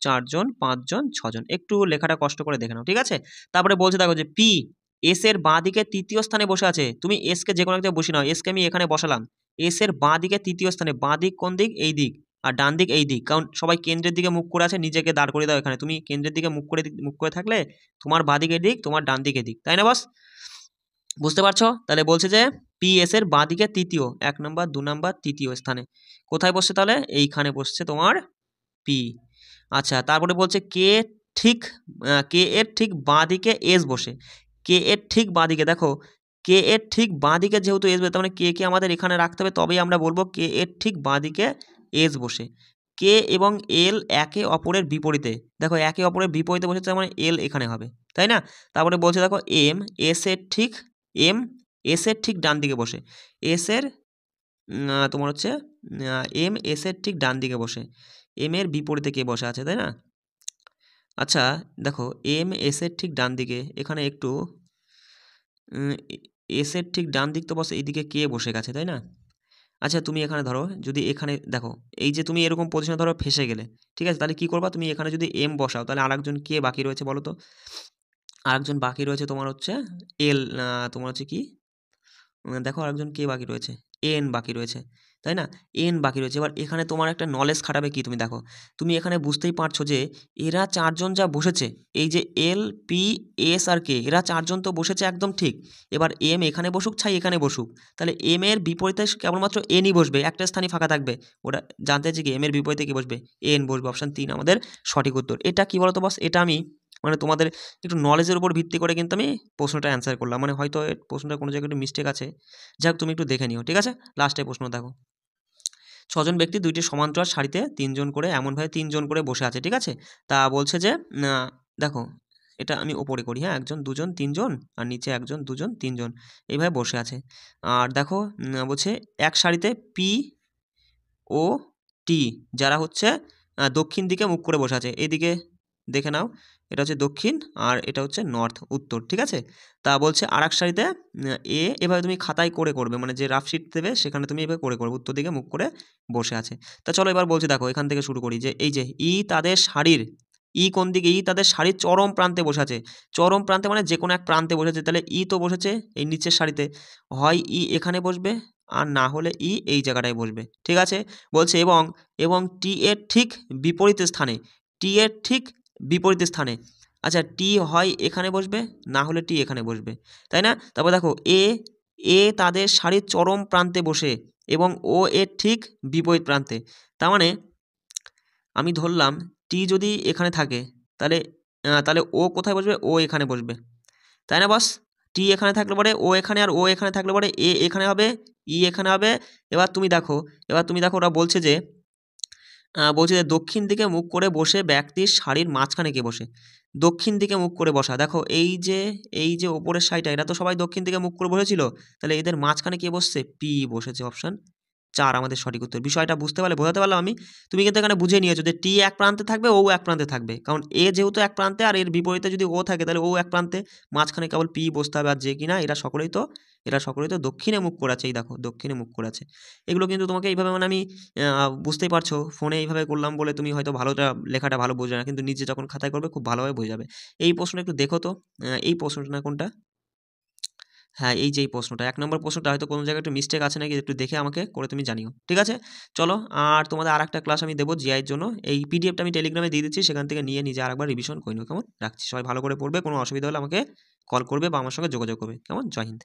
4 জন 5 জন 6 জন। একটু লেখাটা কষ্ট করে দেখে নাও, ঠিক আছে? তারপরে বলছে দেখো যে পি এস এর বাঁ দিকে তৃতীয় স্থানে বসে আছে। তুমি এস কে যে কোনো একটা বসিয়ে নাও। এস কে আমি এখানে বসালাম। এস এর বাঁ দিকে তৃতীয় স্থানে। বাঁ দিক কোন দিক? এই দিক। আর ডান দিক এই দিক। কারণ সবাই কেন্দ্রের দিকে মুখ করে আছে, নিজেকে দাঁড় করে দাও এখানে। তুমি কেন্দ্রের দিকে মুখ করে থাকলে তোমার বাঁ দিকে দিক, তোমার ডান দিকে দিক, তাই না বস? বুঝতে পারছো? তাহলে বলছে যে পি এস এর বাঁ দিকে তৃতীয়, 1 নম্বর 2 নম্বর তৃতীয় স্থানে। কোথায় বসছে তাহলে? এইখানে বসছে তোমার পি। আচ্ছা, তারপরে বলছে কে এর ঠিক বাঁ দিকে এস বসে। কে এর ঠিক বাঁ দিকে, দেখো কে এর ঠিক বাঁ দিকে যেহেতু এস বসে, তার মানে কে আমাদের এখানে রাখতে হবে, তবেই আমরা বলবো কে এর ঠিক বাঁ দিকে এস বসে। কে এবং এল একে অপরের বিপরীতে। দেখো একে অপরের বিপরীতে বসেছে, তার মানে এল এখানে হবে, তাই না? তারপরে বলছে দেখো এম এস এর ঠিক ডান দিকে বসে। এস এর তোমার হচ্ছে এম এস এর ঠিক ডান দিকে বসে। এম এর বিপরীতে কে বসে আছে, তাই না? আচ্ছা দেখো এম এস এর ঠিক ডান দিকে, এখানে একটু এস এর ঠিক ডান দিক তো বসে, এইদিকে কে বসে গেছে, তাই না? আচ্ছা তুমি এখানে ধরো, যদি এখানে দেখো এই যে তুমি এরকম পজিশনে ধরো ফেসে গেলে, ঠিক আছে? তাহলে কি করবা? তুমি এখানে যদি এম বসাও, তাহলে আরেকজন কে বাকি রয়েছে বলো তো? আরেকজন বাকি রয়েছে তোমার হচ্ছে এল, তোমার হচ্ছে কি, দেখো আরেকজন কে বাকি রয়েছে? এন বাকি রয়েছে, তাই না? এন বাকি রয়েছে। এবার এখানে তোমার একটা নলেজ খাটাবে কি, তুমি দেখো, তুমি এখানে বুঝতেই পারছো যে এরা চারজন যা বসেছে, এই যে এল পি এস আর কে, এরা চারজন তো বসেছে একদম ঠিক। এবার এম এখানে বসুক ছাই এখানে বসুক, তাহলে এম এর বিপরীতে কেবলমাত্র এনই বসবে, একটা স্থানই ফাঁকা থাকবে। ওটা জানতে চাইছে কি এম এর বিপরীতে কি বসবে? এন বসবে। অপশান 3 আমাদের সঠিক উত্তর। এটা কি বলতো বস? এটা আমি মানে তোমাদের একটু নলেজের উপর ভিত্তি করে কিন্তু আমি প্রশ্নটা অ্যান্সার করলাম। মানে হয়তো প্রশ্নটা কোনো জায়গায় একটু মিস্টেক আছে, যাই হোক তুমি একটু দেখে নিও, ঠিক আছে? লাস্টে প্রশ্ন দেখো, 6 জন ব্যক্তি 2টি সমান্তরাল সারিতে 3 জন করে, এমনভাবে 3 জন করে বসে আছে, ঠিক আছে? তা বলছে যে দেখো এটা আমি ওপরে করি, হ্যাঁ, 1 জন 2 জন 3 জন, আর নিচে 1 জন 2 জন 3 জন এইভাবে বসে আছে। আর দেখো বলছে এক সারিতে পি ও টি যারা হচ্ছে দক্ষিণ দিকে মুখ করে বসে আছে। এদিকে দেখে নাও, এটা হচ্ছে দক্ষিণ আর এটা হচ্ছে নর্থ, উত্তর, ঠিক আছে? তা বলছে আরেক সারিতে এভাবে তুমি খাতায় করে করবে, মানে যে রাফ শিট দেবে সেখানে তুমি এভাবে করে করবে, উত্তর দিকে মুখ করে বসে আছে। তা চলো এবার বলছি দেখো, এখান থেকে শুরু করি যে এই যে তাদের শাড়ির কোন দিকে? তাদের শাড়ির চরম প্রান্তে বসে আছে। চরম প্রান্তে মানে যে কোনো এক প্রান্তে বসেছে, তাহলে তো বসেছে এই নিচের সারিতে। হয় এখানে বসবে, আর না হলে এই জায়গাটায় বসবে, ঠিক আছে? বলছে এবং টি এর ঠিক বিপরীত স্থানে, টি এর ঠিক বিপরীত স্থানে। আচ্ছা টি হয় এখানে বসবে, না হলে টি এখানে বসবে, তাই না? তারপর দেখো তাদের সারির চরম প্রান্তে বসে এবং ও এর ঠিক বিপরীত প্রান্তে। তার মানে আমি ধরলাম টি যদি এখানে থাকে, তাহলে ও কোথায় বসবে? ও এখানে বসবে, তাই না বস? টি এখানে থাকলে পরে ও এখানে, আর ও এখানে থাকলে পরে এখানে হবে, এখানে হবে। এবার তুমি দেখো ওরা বলছে যে দক্ষিণ দিকে মুখ করে বসে ব্যক্তির শাড়ির মাঝখানে কে বসে? দক্ষিণ দিকে মুখ করে বসা। দেখো এই যে ওপরের সারিটা, এরা তো সবাই দক্ষিণ দিকে মুখ করে বসেছিল, তাহলে এদের মাঝখানে কে বসছে? পি বসেছে। অপশন 4 আমাদের সঠিক উত্তর। বিষয়টা বোঝাতে পারলাম আমি? তুমি কিন্তু এখানে বুঝে নিয়েছো যে টি এক প্রান্তে থাকবে, ও এক প্রান্তে থাকবে, কারণ যেহেতু এক প্রান্তে আর এর বিপরীতে যদি ও থাকে, তাহলে ও এক প্রান্তে, মাঝখানে কেবল পি বসতে হবে। আর যে কিনা এরা সকলেই তো দক্ষিণে মুখ করে আছে। এই দেখো দক্ষিণে মুখ করে আছে। এগুলো কিন্তু তোমাকে এইভাবে, মানে আমি বুঝতেই পারছো ফোনে এইভাবে করলাম বলে তুমি হয়তো লেখাটা ভালো বোঝো না, কিন্তু নিজে যখন খাতায় করবে খুব ভালোভাবে বোঝা যাবে। এই প্রশ্নটা একটু দেখো তো, এই প্রশ্নটা না কোনটা? হ্যাঁ, এই যে এই প্রশ্নটা 1 নম্বর প্রশ্নটা হয়তো কোনো জায়গায় একটু মিস্টেক আছে নাকি একটু দেখে আমাকে করে তুমি জানিও, ঠিক আছে? চলো, আর তোমাদের আরেকটা ক্লাস আমি দেবো জিআই এর জন্য। এই পিডিএফটা আমি টেলিগ্রামে দিয়ে দিচ্ছি, সেখান থেকে নিয়ে নিজে আরেকবার রিভিশন করে নিও, কেমন? রাখছি, সবাই ভালো করে পড়বে। কোনো অসুবিধা হলে আমাকে কল করবে বা আমার সঙ্গে যোগাযোগ করবে, কেমন? জয় হিন্দ।